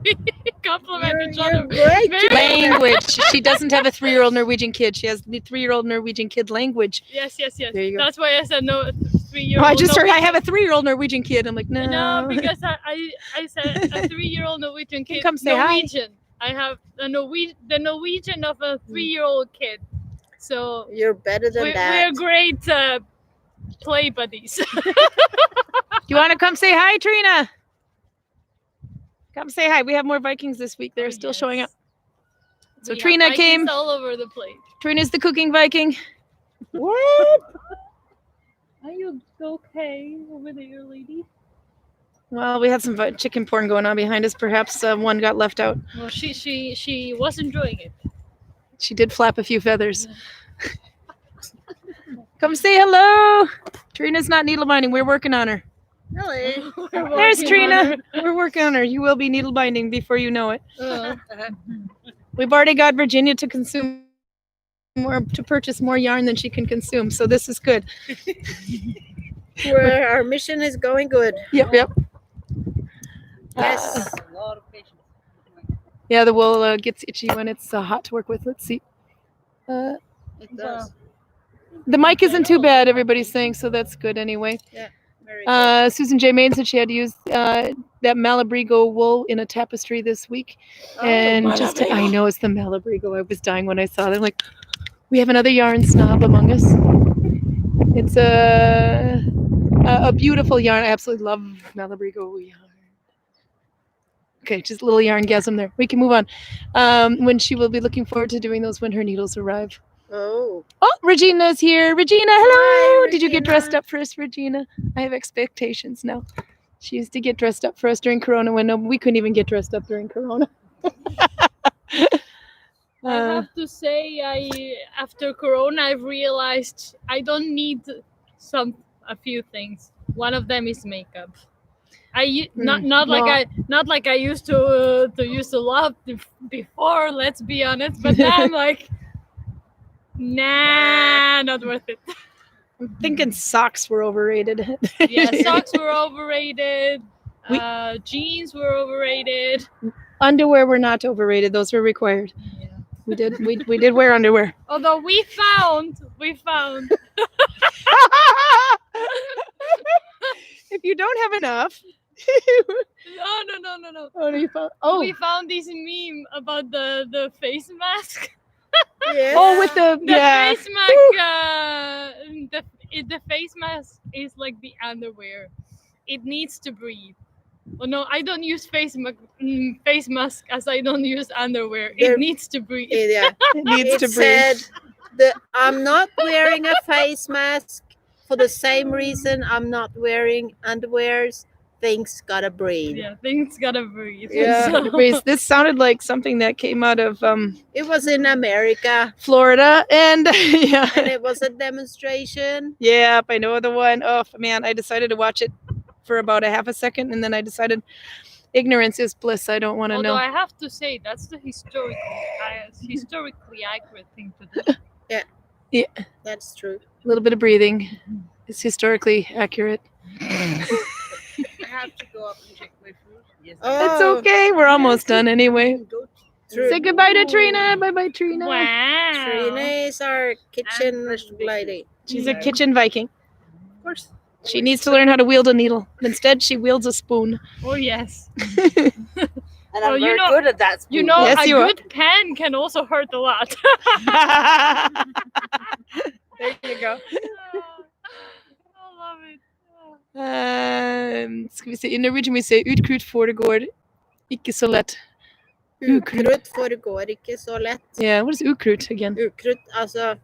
[SPEAKER 3] we complement each other.
[SPEAKER 1] Great.
[SPEAKER 3] Very-
[SPEAKER 2] Language. She doesn't have a 3-year-old Norwegian kid. She has the 3-year-old Norwegian kid language.
[SPEAKER 3] Yes.
[SPEAKER 2] There you go.
[SPEAKER 3] That's why I said no. 3-year-old.
[SPEAKER 2] Oh, I just heard I
[SPEAKER 3] Norwegian.
[SPEAKER 2] have a 3-year-old Norwegian kid. I'm like, no.
[SPEAKER 3] No, because I said a 3-year-old Norwegian kid.
[SPEAKER 2] come say hi.
[SPEAKER 3] Norwegian. I have the Norwegian of a 3-year-old kid. So
[SPEAKER 1] You're better than
[SPEAKER 3] we're
[SPEAKER 1] that.
[SPEAKER 3] great play buddies.
[SPEAKER 2] Do you want to come say hi, Trina? Come say hi. We have more Vikings this week. They're still showing up. So
[SPEAKER 3] We have
[SPEAKER 2] Trina
[SPEAKER 3] Vikings
[SPEAKER 2] came.
[SPEAKER 3] all over the place.
[SPEAKER 2] Trina's the cooking Viking.
[SPEAKER 1] What?
[SPEAKER 3] Are you okay over there, lady?
[SPEAKER 2] Well, we had some chicken porn going on behind us. Perhaps one got left out.
[SPEAKER 3] Well, she was enjoying it.
[SPEAKER 2] She did flap a few feathers. Come say hello. Trina's not needle binding. We're working on her.
[SPEAKER 1] Really?
[SPEAKER 2] There's Trina. We're working on her. You will be needle binding before you know it. We've already got Virginia to consume to purchase more yarn than she can consume. So this is good.
[SPEAKER 1] Our mission is going good.
[SPEAKER 2] Yep.
[SPEAKER 1] Yes.
[SPEAKER 4] A lot of patience.
[SPEAKER 2] Yeah, the wool gets itchy when it's hot to work with. Let's see.
[SPEAKER 1] It does.
[SPEAKER 2] The mic isn't too bad, everybody's saying, so that's good anyway.
[SPEAKER 1] Very good.
[SPEAKER 2] Susan J. Main said she had to use that Malabrigo wool in a tapestry this week. And I know it's the Malabrigo. I was dying when I saw them. Like, we have another yarn snob among us. It's a beautiful yarn. I absolutely love Malabrigo yarn. Okay, just a little yarn gasm there. We can move on. When she will be looking forward to doing those when her needles arrive.
[SPEAKER 1] Oh.
[SPEAKER 2] Oh, Regina's here. Regina, hello.
[SPEAKER 1] Hi,
[SPEAKER 2] Did you get dressed
[SPEAKER 1] Regina.
[SPEAKER 2] up for us, Regina? I have expectations now. She used to get dressed up for us during Corona when we couldn't even get dressed up during Corona.
[SPEAKER 3] I have to say, after Corona, I've realized I don't need a few things. One of them is makeup. Not like I used to use a lot before. Let's be honest, but now I'm like, nah, not worth it.
[SPEAKER 2] I'm thinking socks were overrated.
[SPEAKER 3] Yeah, socks were overrated. Jeans were overrated.
[SPEAKER 2] Underwear were not overrated. Those were required.
[SPEAKER 3] Yeah.
[SPEAKER 2] We did wear underwear.
[SPEAKER 3] Although we found
[SPEAKER 2] if you don't have enough.
[SPEAKER 3] no.
[SPEAKER 2] Oh,
[SPEAKER 3] We found this meme about the face mask.
[SPEAKER 1] Yes.
[SPEAKER 2] oh, with the yeah.
[SPEAKER 3] Face mask. The face mask is like the underwear. It needs to breathe. Oh no, I don't use face mask as I don't use underwear.
[SPEAKER 1] There-
[SPEAKER 3] It needs to breathe.
[SPEAKER 1] Yeah.
[SPEAKER 2] It needs
[SPEAKER 1] It
[SPEAKER 2] to breathe.
[SPEAKER 1] said I'm not wearing a face mask for the same reason I'm not wearing underwears. Things gotta breathe.
[SPEAKER 3] Yeah, things gotta breathe.
[SPEAKER 1] Yeah.
[SPEAKER 3] So-
[SPEAKER 2] This sounded like something that came out of
[SPEAKER 1] It was in America,
[SPEAKER 2] Florida, and yeah,
[SPEAKER 1] and it was a demonstration.
[SPEAKER 2] yep, I know the one. Oh man, I decided to watch it for about a half a second, and then I decided ignorance is bliss. I don't want to
[SPEAKER 3] Although
[SPEAKER 2] know.
[SPEAKER 3] I have to say that's the historically accurate thing to do.
[SPEAKER 1] That's true.
[SPEAKER 2] A little bit of breathing is historically accurate.
[SPEAKER 4] I have to go up and check my food. Yes.
[SPEAKER 2] It's
[SPEAKER 1] Oh,
[SPEAKER 2] okay. We're almost done anyway.
[SPEAKER 1] true.
[SPEAKER 2] Say goodbye to Trina. Bye bye, Trina.
[SPEAKER 3] Wow.
[SPEAKER 1] Trina is our kitchen lady.
[SPEAKER 2] She's a kitchen Viking.
[SPEAKER 4] Of course.
[SPEAKER 2] She needs to learn how to wield a needle. Instead, she wields a spoon.
[SPEAKER 3] Oh yes.
[SPEAKER 4] And
[SPEAKER 3] Well,
[SPEAKER 4] I'm
[SPEAKER 3] you
[SPEAKER 4] very
[SPEAKER 3] know-
[SPEAKER 4] good at that.
[SPEAKER 3] You know,
[SPEAKER 2] Yes,
[SPEAKER 3] a
[SPEAKER 2] you are.
[SPEAKER 3] good pen can also hurt a lot.
[SPEAKER 2] There you go.
[SPEAKER 3] I love it.
[SPEAKER 2] Skal vi se. I Norwegian we say utkrutt foregår ikke så lett.
[SPEAKER 1] Ukrutt foregår ikke så lett.
[SPEAKER 2] Yeah, what is ukrutt again?
[SPEAKER 1] Ukrutt, altså,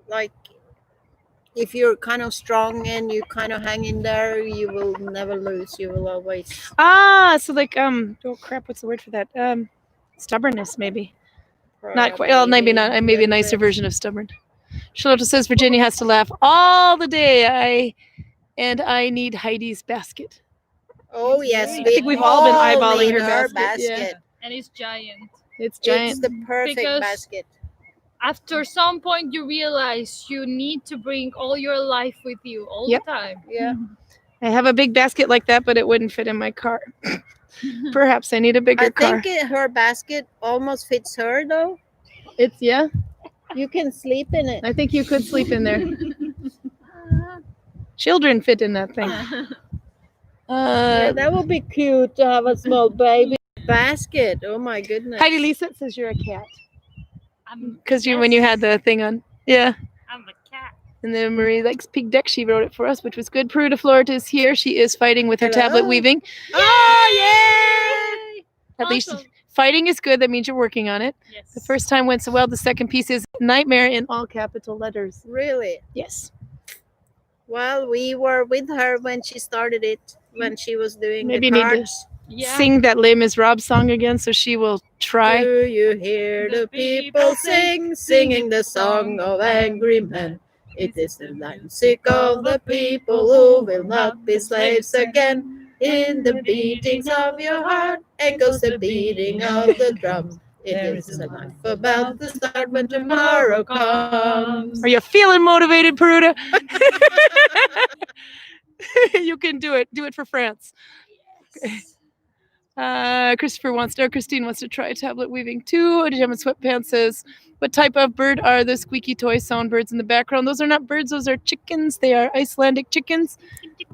[SPEAKER 1] like, if you're kind of strong and you kind of hang in there, you will never lose. You will always.
[SPEAKER 2] Ah, so like oh crap, what's the word for that? Stubbornness maybe. Not quite. Well, maybe not. Maybe a nicer version of stubborn. Charlotte says Virginia has to laugh all the day. I need Heidi's basket.
[SPEAKER 1] Oh yes,
[SPEAKER 3] I
[SPEAKER 2] think we've all been eyeballing
[SPEAKER 1] need
[SPEAKER 2] her
[SPEAKER 1] our
[SPEAKER 2] basket, yeah.
[SPEAKER 3] And it's giant.
[SPEAKER 2] It's
[SPEAKER 1] It's
[SPEAKER 2] giant.
[SPEAKER 1] the perfect
[SPEAKER 3] Because-
[SPEAKER 1] basket.
[SPEAKER 3] After some point, you realize you need to bring all your life with you all
[SPEAKER 2] Yep.
[SPEAKER 3] the time.
[SPEAKER 1] Yeah.
[SPEAKER 2] I have a big basket like that, but it wouldn't fit in my car. Perhaps I need a bigger
[SPEAKER 1] I
[SPEAKER 2] car.
[SPEAKER 1] think her basket almost fits her though.
[SPEAKER 2] It's yeah.
[SPEAKER 1] You can sleep in it.
[SPEAKER 2] I think you could sleep in there. Children fit in that thing.
[SPEAKER 1] Yeah, that would be cute to have a small baby basket. Oh my goodness.
[SPEAKER 2] Heidi Lisa says you're a cat
[SPEAKER 3] I'm
[SPEAKER 2] because when you had the thing on, yeah.
[SPEAKER 3] I'm a cat.
[SPEAKER 2] And then Marie likes Pig Deck. She wrote it for us, which was good. Peruta Florida is here. She is fighting with her tablet
[SPEAKER 1] Hello.
[SPEAKER 2] weaving.
[SPEAKER 1] Oh yay!
[SPEAKER 2] At least
[SPEAKER 3] Awesome.
[SPEAKER 2] fighting is good. That means you're working on it.
[SPEAKER 3] Yes.
[SPEAKER 2] The first time went so well. The second piece is nightmare in all capital letters.
[SPEAKER 1] Really?
[SPEAKER 2] Yes.
[SPEAKER 1] Well, we were with her when she started it, when she was doing
[SPEAKER 2] Maybe
[SPEAKER 1] the
[SPEAKER 2] you need to
[SPEAKER 1] cards.
[SPEAKER 3] Yeah.
[SPEAKER 2] Sing that Les Miserables song again, so she will try.
[SPEAKER 1] Do you hear the people singing the song of angry men? It is the music of the people who will not be slaves again. In the beatings of your heart echoes the beating of the drums. It is a life about to start when tomorrow comes.
[SPEAKER 2] Are you feeling motivated, Peruta? You can do it. Do it for France. Christine wants to try tablet weaving too. Jim in Sweatpants says, what type of bird are the squeaky toy sound birds in the background? Those are not birds, those are chickens. They are Icelandic chickens.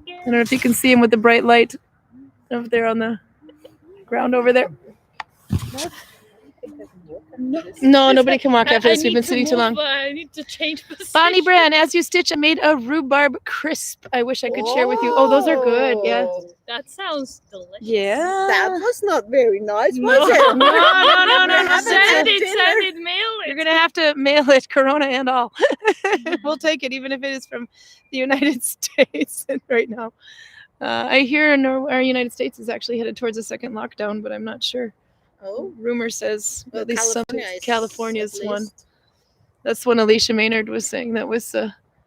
[SPEAKER 2] I don't know if you can see them with the bright light over there on the ground over there. No, nobody can walk after this. We've been sitting too long.
[SPEAKER 3] I need to change position.
[SPEAKER 2] Bonnie Brand, as you stitch, I made a rhubarb crisp. I wish I could share with you. Oh, those are good. Yeah.
[SPEAKER 3] That sounds delicious.
[SPEAKER 2] Yeah.
[SPEAKER 1] That was not very nice,
[SPEAKER 3] No.
[SPEAKER 1] was it?
[SPEAKER 2] No.
[SPEAKER 3] Send it, mail it.
[SPEAKER 2] You're gonna have to mail it, Corona and all. We'll take it, even if it is from the United States right now. I hear our United States is actually headed towards a second lockdown, but I'm not sure.
[SPEAKER 1] Oh,
[SPEAKER 2] Rumor says
[SPEAKER 1] well,
[SPEAKER 2] at least California's
[SPEAKER 1] at
[SPEAKER 2] one.
[SPEAKER 1] least.
[SPEAKER 2] That's one Alicia Maynard was saying that was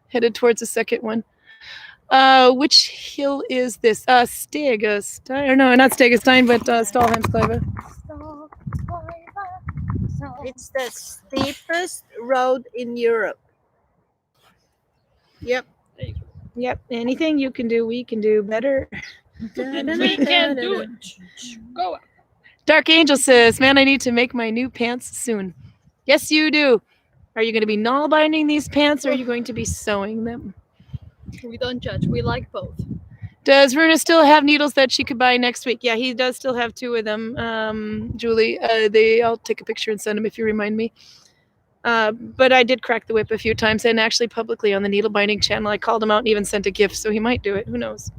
[SPEAKER 2] headed towards the second one. Which hill is this? Stegastein, or no, not Stegastein, but Stalheimskleiva.
[SPEAKER 1] It's the steepest road in Europe. Yep.
[SPEAKER 2] Yep. Anything you can do, we can do better.
[SPEAKER 3] And we can do it. Go.
[SPEAKER 2] Dark Angel says, "Man, I need to make my new pants soon." Yes, you do. Are you going to be Nalbinding these pants, or are you going to be sewing them?
[SPEAKER 3] We don't judge. We like both.
[SPEAKER 2] Does Runa still have needles that she could buy next week? Yeah, he does still have 2 of them. Julie, I'll take a picture and send them if you remind me. But I did crack the whip a few times, and actually publicly on the needle binding channel, I called him out and even sent a gift, so he might do it. Who knows?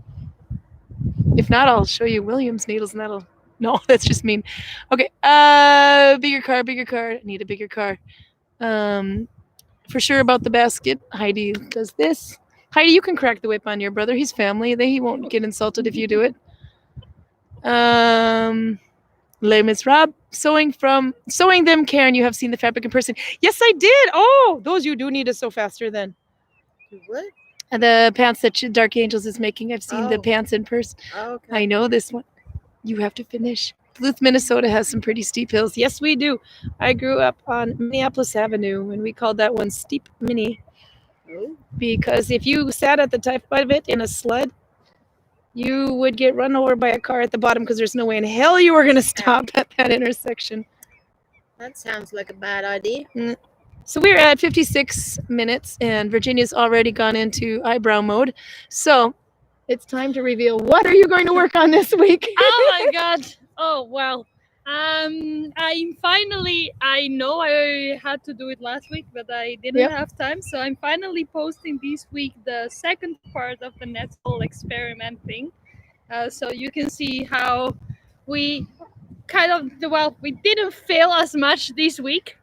[SPEAKER 2] If not, I'll show you William's needles, and that'll. No, that's just mean. Okay. Bigger car. I need a bigger car. For sure about the basket. Heidi does this. Heidi, you can crack the whip on your brother. He's family. He won't get insulted if you do it. Les Mis Rob, sewing them, Karin. You have seen the fabric in person. Yes, I did. Oh, those you do need to sew faster then.
[SPEAKER 1] What?
[SPEAKER 2] And the pants that Dark Angels is making. I've seen the
[SPEAKER 1] Oh.
[SPEAKER 2] pants in person.
[SPEAKER 1] Okay.
[SPEAKER 2] I know this one. You have to finish. Duluth, Minnesota has some pretty steep hills. Yes, we do. I grew up on Minneapolis Avenue, and we called that one Steep Mini.
[SPEAKER 1] Oh.
[SPEAKER 2] Because if you sat at the top of it in a sled, you would get run over by a car at the bottom because there's no way in hell you were going to stop at that intersection.
[SPEAKER 1] That sounds like a bad idea.
[SPEAKER 2] So we're at 56 minutes, and Virginia's already gone into eyebrow mode. So it's time to reveal, what are you going to work on this week?
[SPEAKER 3] Oh my god. Oh well. I know I had to do it last week, but I didn't have time. So I'm finally posting this week the second part of the netball experiment thing. So you can see how we we didn't fail as much this week.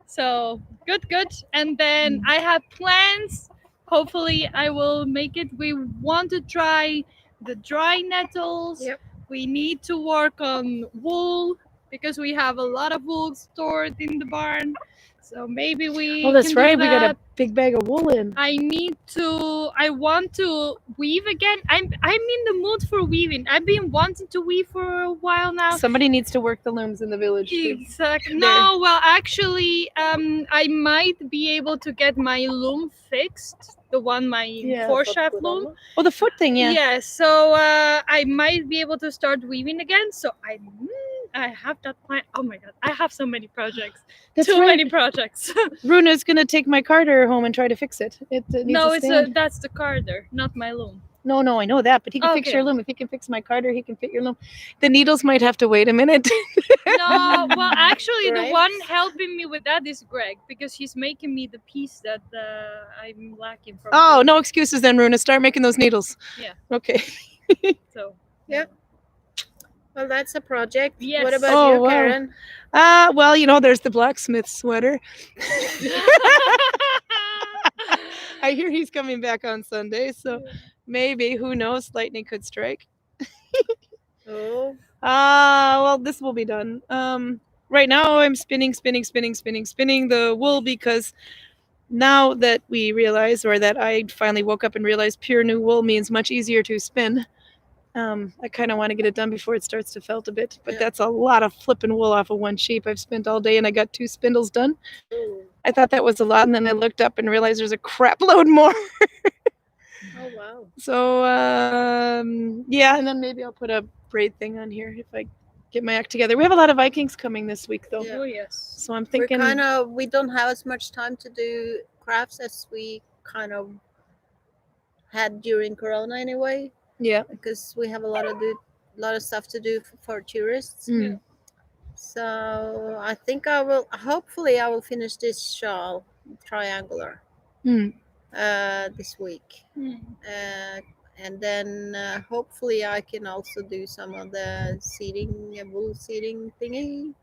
[SPEAKER 3] So good. And then I have plans. Hopefully I will make it. We want to try the dry nettles.
[SPEAKER 1] Yep.
[SPEAKER 3] We need to work on wool because we have a lot of wool stored in the barn. So maybe we.
[SPEAKER 2] Oh, that's
[SPEAKER 3] can do
[SPEAKER 2] right. We got a
[SPEAKER 3] that.
[SPEAKER 2] big bag of wool in.
[SPEAKER 3] I want to weave again. I'm in the mood for weaving. I've been wanting to weave for a while now.
[SPEAKER 2] Somebody needs to work the looms in the village.
[SPEAKER 3] Exactly. No, well, actually, I might be able to get my loom fixed. The one, my 4-shaft loom.
[SPEAKER 2] Oh, the foot thing, yeah.
[SPEAKER 3] Yeah, so I might be able to start weaving again. So I have that plan. Oh my god, I have so many projects.
[SPEAKER 2] That's
[SPEAKER 3] Too
[SPEAKER 2] right.
[SPEAKER 3] many projects.
[SPEAKER 2] Runa's gonna take my Carter home and try to fix it. It needs
[SPEAKER 3] No,
[SPEAKER 2] a stand.
[SPEAKER 3] that's the Carter, not my loom.
[SPEAKER 2] No, I know that, but he can fix
[SPEAKER 3] Okay.
[SPEAKER 2] your loom. If he can fix my Carter, he can fit your loom. The needles might have to wait a minute.
[SPEAKER 3] No, well, actually,
[SPEAKER 1] Right.
[SPEAKER 3] the one helping me with that is Greg because he's making me the piece that I'm lacking from.
[SPEAKER 2] Oh, no excuses then, Runa. Start making those needles.
[SPEAKER 3] Yeah.
[SPEAKER 2] Okay.
[SPEAKER 3] So.
[SPEAKER 1] Yep. Well, that's a project.
[SPEAKER 3] Yes.
[SPEAKER 1] What about
[SPEAKER 2] Oh,
[SPEAKER 1] you,
[SPEAKER 2] wow.
[SPEAKER 1] Karin?
[SPEAKER 2] Well, there's the blacksmith sweater. I hear he's coming back on Sunday, so maybe, who knows, lightning could strike.
[SPEAKER 1] Oh.
[SPEAKER 2] Well, this will be done. Right now I'm spinning the wool because now that we realize, or that I finally woke up and realized pure new wool means much easier to spin. I kind of want to get it done before it starts to felt a bit, but
[SPEAKER 1] Yeah.
[SPEAKER 2] that's a lot of flipping wool off of one sheep. I've spent all day and I got 2 spindles done.
[SPEAKER 1] Oh,
[SPEAKER 2] I thought that was a lot, and then I looked up and realized there's a crap load more.
[SPEAKER 1] wow.
[SPEAKER 2] So, yeah, and then maybe I'll put a braid thing on here if I get my act together. We have a lot of Vikings coming this week, though.
[SPEAKER 1] Yeah.
[SPEAKER 3] Oh yes.
[SPEAKER 2] So I'm
[SPEAKER 1] We're
[SPEAKER 2] thinking,
[SPEAKER 1] we don't have as much time to do crafts as we kind of had during Corona anyway,
[SPEAKER 2] yeah.
[SPEAKER 1] because we have a lot of stuff to do for tourists.
[SPEAKER 2] Mm.
[SPEAKER 1] So I think hopefully I will finish this shawl triangular
[SPEAKER 2] Mm.
[SPEAKER 1] this week.
[SPEAKER 3] Hmm.
[SPEAKER 1] And then hopefully I can also do some of the wool seating thingy.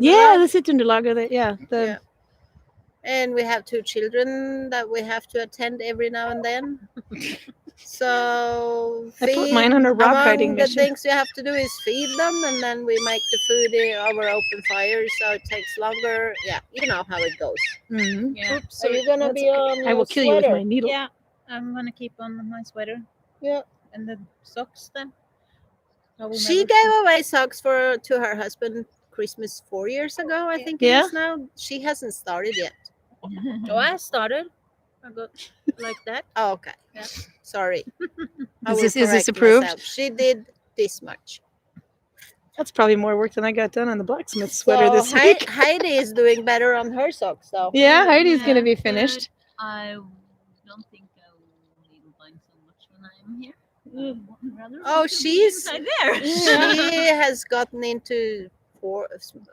[SPEAKER 2] Yeah, the Sittunderlager, yeah.
[SPEAKER 1] Yeah. And we have 2 children that we have to attend every now and then. So
[SPEAKER 2] I put mine on a rock hiding
[SPEAKER 1] among the
[SPEAKER 2] mission.
[SPEAKER 1] things you have to do is feed them, and then we make the food over open fire, so it takes longer. Yeah, you know how it goes.
[SPEAKER 2] Mhm.
[SPEAKER 4] Yeah.
[SPEAKER 1] Are you gonna
[SPEAKER 2] That's
[SPEAKER 1] be
[SPEAKER 2] okay.
[SPEAKER 1] on?
[SPEAKER 2] I will kill you with my needle.
[SPEAKER 4] Yeah. I'm gonna keep on my sweater.
[SPEAKER 1] Yeah.
[SPEAKER 4] And the socks then. I will
[SPEAKER 1] She
[SPEAKER 4] never
[SPEAKER 1] gave away socks to her husband Christmas 4 years ago. I think it
[SPEAKER 2] Yeah?
[SPEAKER 1] is now. She hasn't started yet.
[SPEAKER 4] Oh, I started. I got like that.
[SPEAKER 1] Oh, okay.
[SPEAKER 4] Yeah.
[SPEAKER 1] Sorry. I
[SPEAKER 2] Is
[SPEAKER 1] will
[SPEAKER 2] this
[SPEAKER 1] correct
[SPEAKER 2] approved?
[SPEAKER 1] myself. She did this much.
[SPEAKER 2] That's probably more work than I got done on the blacksmith sweater
[SPEAKER 1] So
[SPEAKER 2] this week.
[SPEAKER 1] Heidi is doing better on her socks, though.
[SPEAKER 2] Yeah, Heidi's
[SPEAKER 4] Yeah,
[SPEAKER 2] gonna be
[SPEAKER 4] but
[SPEAKER 2] finished.
[SPEAKER 4] I don't think I will need to bind so much when I'm here. Rather
[SPEAKER 1] Oh,
[SPEAKER 4] want to be
[SPEAKER 1] she's-
[SPEAKER 4] inside there.
[SPEAKER 1] She has gotten into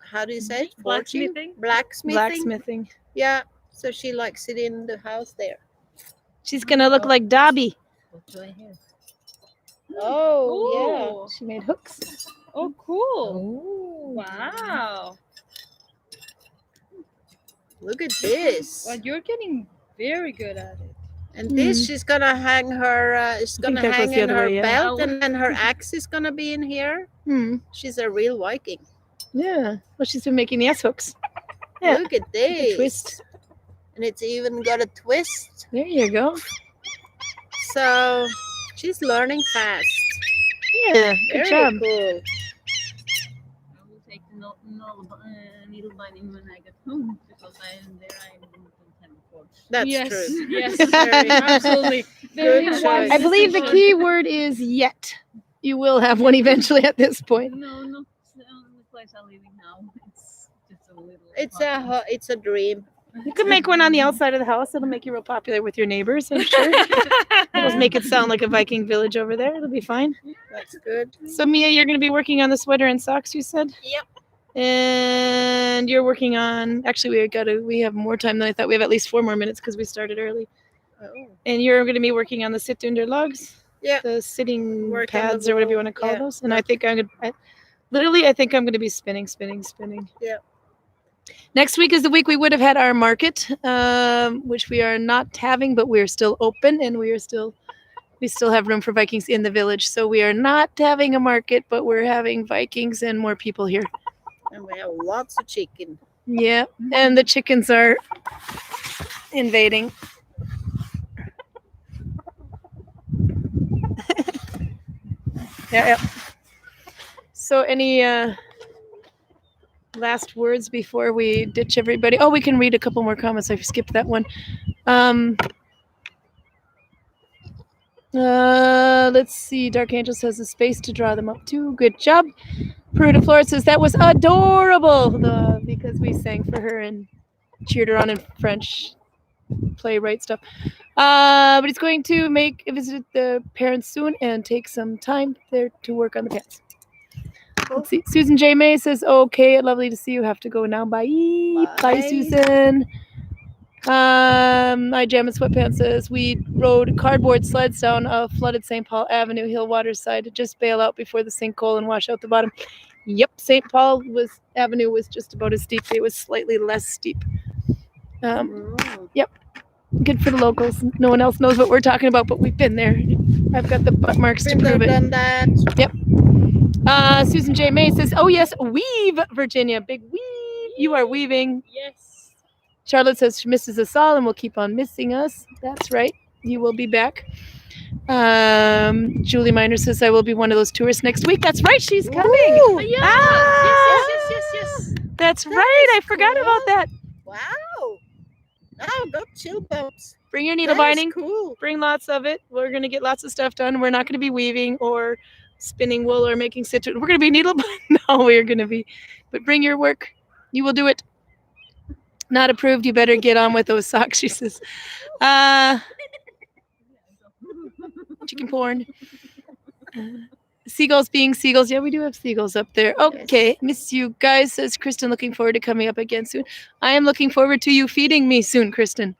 [SPEAKER 1] how do you say it? Forging?
[SPEAKER 3] Blacksmithing?
[SPEAKER 1] Blacksmithing.
[SPEAKER 2] Blacksmithing.
[SPEAKER 1] Yeah. So she likes it in the house there.
[SPEAKER 2] She's gonna look like Dobby.
[SPEAKER 4] What do I hear?
[SPEAKER 1] Oh,
[SPEAKER 2] She made hooks.
[SPEAKER 3] Oh, cool.
[SPEAKER 1] Oh.
[SPEAKER 3] Wow.
[SPEAKER 1] Look at this.
[SPEAKER 3] Well, you're getting very good at it.
[SPEAKER 1] And this,
[SPEAKER 2] Mm.
[SPEAKER 1] she's gonna hang her. She's
[SPEAKER 2] I think
[SPEAKER 1] gonna
[SPEAKER 2] that goes
[SPEAKER 1] hang
[SPEAKER 2] the
[SPEAKER 1] in
[SPEAKER 2] other
[SPEAKER 1] her
[SPEAKER 2] way, yeah.
[SPEAKER 1] belt, and then her axe is gonna be in here.
[SPEAKER 2] Hmm.
[SPEAKER 1] She's a real Viking.
[SPEAKER 2] Yeah. Well, she's been making the S hooks. Yeah.
[SPEAKER 1] Look at this.
[SPEAKER 2] Twist.
[SPEAKER 1] And it's even got a twist.
[SPEAKER 2] There you go.
[SPEAKER 1] So she's learning fast.
[SPEAKER 2] Yeah. Good
[SPEAKER 1] Very
[SPEAKER 2] job.
[SPEAKER 1] cool.
[SPEAKER 4] I will take the needle binding when I get home because I don't have a forge.
[SPEAKER 1] That's
[SPEAKER 3] yes.
[SPEAKER 1] true.
[SPEAKER 3] Yes.
[SPEAKER 1] Very
[SPEAKER 3] Absolutely. Very
[SPEAKER 1] Good
[SPEAKER 3] wise
[SPEAKER 1] choice.
[SPEAKER 2] I believe the
[SPEAKER 3] decision.
[SPEAKER 2] key word is yet. You will have one eventually at this point.
[SPEAKER 4] No, not the place I'm living now. It's just a little.
[SPEAKER 1] It's a dream.
[SPEAKER 2] You could make one on the outside of the house. It'll make you real popular with your neighbors, I'm sure. It'll make it sound like a Viking village over there. It'll be fine.
[SPEAKER 1] That's good.
[SPEAKER 2] So Mia, you're going to be working on the sweater and socks, you said?
[SPEAKER 4] Yep.
[SPEAKER 2] And you're working on. Actually, we have more time than I thought. We have at least 4 more minutes because we started early.
[SPEAKER 1] Oh.
[SPEAKER 2] And you're going to be working on the sit under logs.
[SPEAKER 1] Yeah.
[SPEAKER 2] The sitting
[SPEAKER 1] Work on the
[SPEAKER 2] pads or whatever you want to call
[SPEAKER 1] wall,
[SPEAKER 2] those. And
[SPEAKER 1] yeah.
[SPEAKER 2] I think I think I'm going to be spinning.
[SPEAKER 1] Yeah.
[SPEAKER 2] Next week is the week we would have had our market, which we are not having, but we're still open and we still have room for Vikings in the village. So we are not having a market, but we're having Vikings and more people here.
[SPEAKER 1] And we have lots of chicken.
[SPEAKER 2] Yeah, and the chickens are invading. Yeah. So any last words before we ditch everybody? Oh, we can read a couple more comments. I skipped that one. Let's see. Dark Angel says the space to draw them up too. Good job. Peruta Flora says that was adorable because we sang for her and cheered her on in French playwright stuff. But he's going to visit the parents soon and take some time there to work on the pants. Let's see. Susan J. May says, okay, lovely to see you. Have to go now. Bye. Bye, Susan. My Jam and Sweatpants says, we rode cardboard sleds down a flooded St. Paul Avenue, Hillwater side. Just bail out before the sinkhole and wash out the bottom. Yep, St. Paul Avenue was just about as steep. It was slightly less steep. Yep. Good for the locals. No one else knows what we're talking about, but we've been there. I've got the butt marks to prove it.
[SPEAKER 1] Done that.
[SPEAKER 2] Yep. Susan J. May says, oh yes, weave, Virginia. Big weave. You are weaving.
[SPEAKER 3] Yes.
[SPEAKER 2] Charlotte says she misses us all and will keep on missing us. That's right. You will be back. Julie Miner says, I will be one of those tourists next week. That's right. She's coming.
[SPEAKER 1] Ooh,
[SPEAKER 3] Yeah.
[SPEAKER 2] Ah!
[SPEAKER 3] Yes.
[SPEAKER 2] That's
[SPEAKER 1] That
[SPEAKER 2] right.
[SPEAKER 1] is
[SPEAKER 2] I forgot
[SPEAKER 1] cool.
[SPEAKER 2] about that.
[SPEAKER 1] wow. Oh, got chill bumps.
[SPEAKER 2] Bring your needle
[SPEAKER 1] That is
[SPEAKER 2] binding.
[SPEAKER 1] cool.
[SPEAKER 2] Bring lots of it. We're going to get lots of stuff done. We're not going to be weaving or spinning wool or making stitches. We're going to be needle binding. No, we're going to be. But bring your work. You will do it. Not approved. You better get on with those socks, she says. Chicken porn. Seagulls being seagulls. Yeah, we do have seagulls up there. Okay. Miss you guys, says Kristen. Looking forward to coming up again soon. I am looking forward to you feeding me soon, Kristen.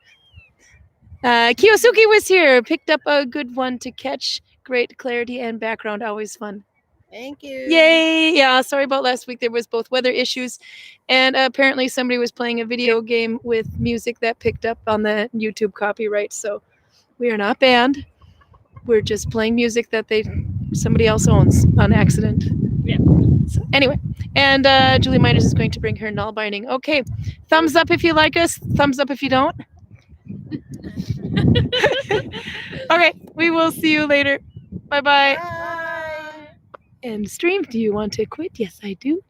[SPEAKER 2] Kiyosuke was here. Picked up a good one to catch. Great clarity and background. Always fun.
[SPEAKER 1] Thank you.
[SPEAKER 2] Yay. Yeah, sorry about last week. There was both weather issues and apparently somebody was playing a video game with music that picked up on the YouTube copyright. So we are not banned. we're just playing music that somebody else owns on accident.
[SPEAKER 3] Yeah.
[SPEAKER 2] So anyway, and Julie Miners is going to bring her Nalbinding. Okay, thumbs up if you like us. Thumbs up if you don't. Okay, we will see you later. Bye-bye.
[SPEAKER 1] Bye.
[SPEAKER 2] And stream, do you want to quit? Yes, I do.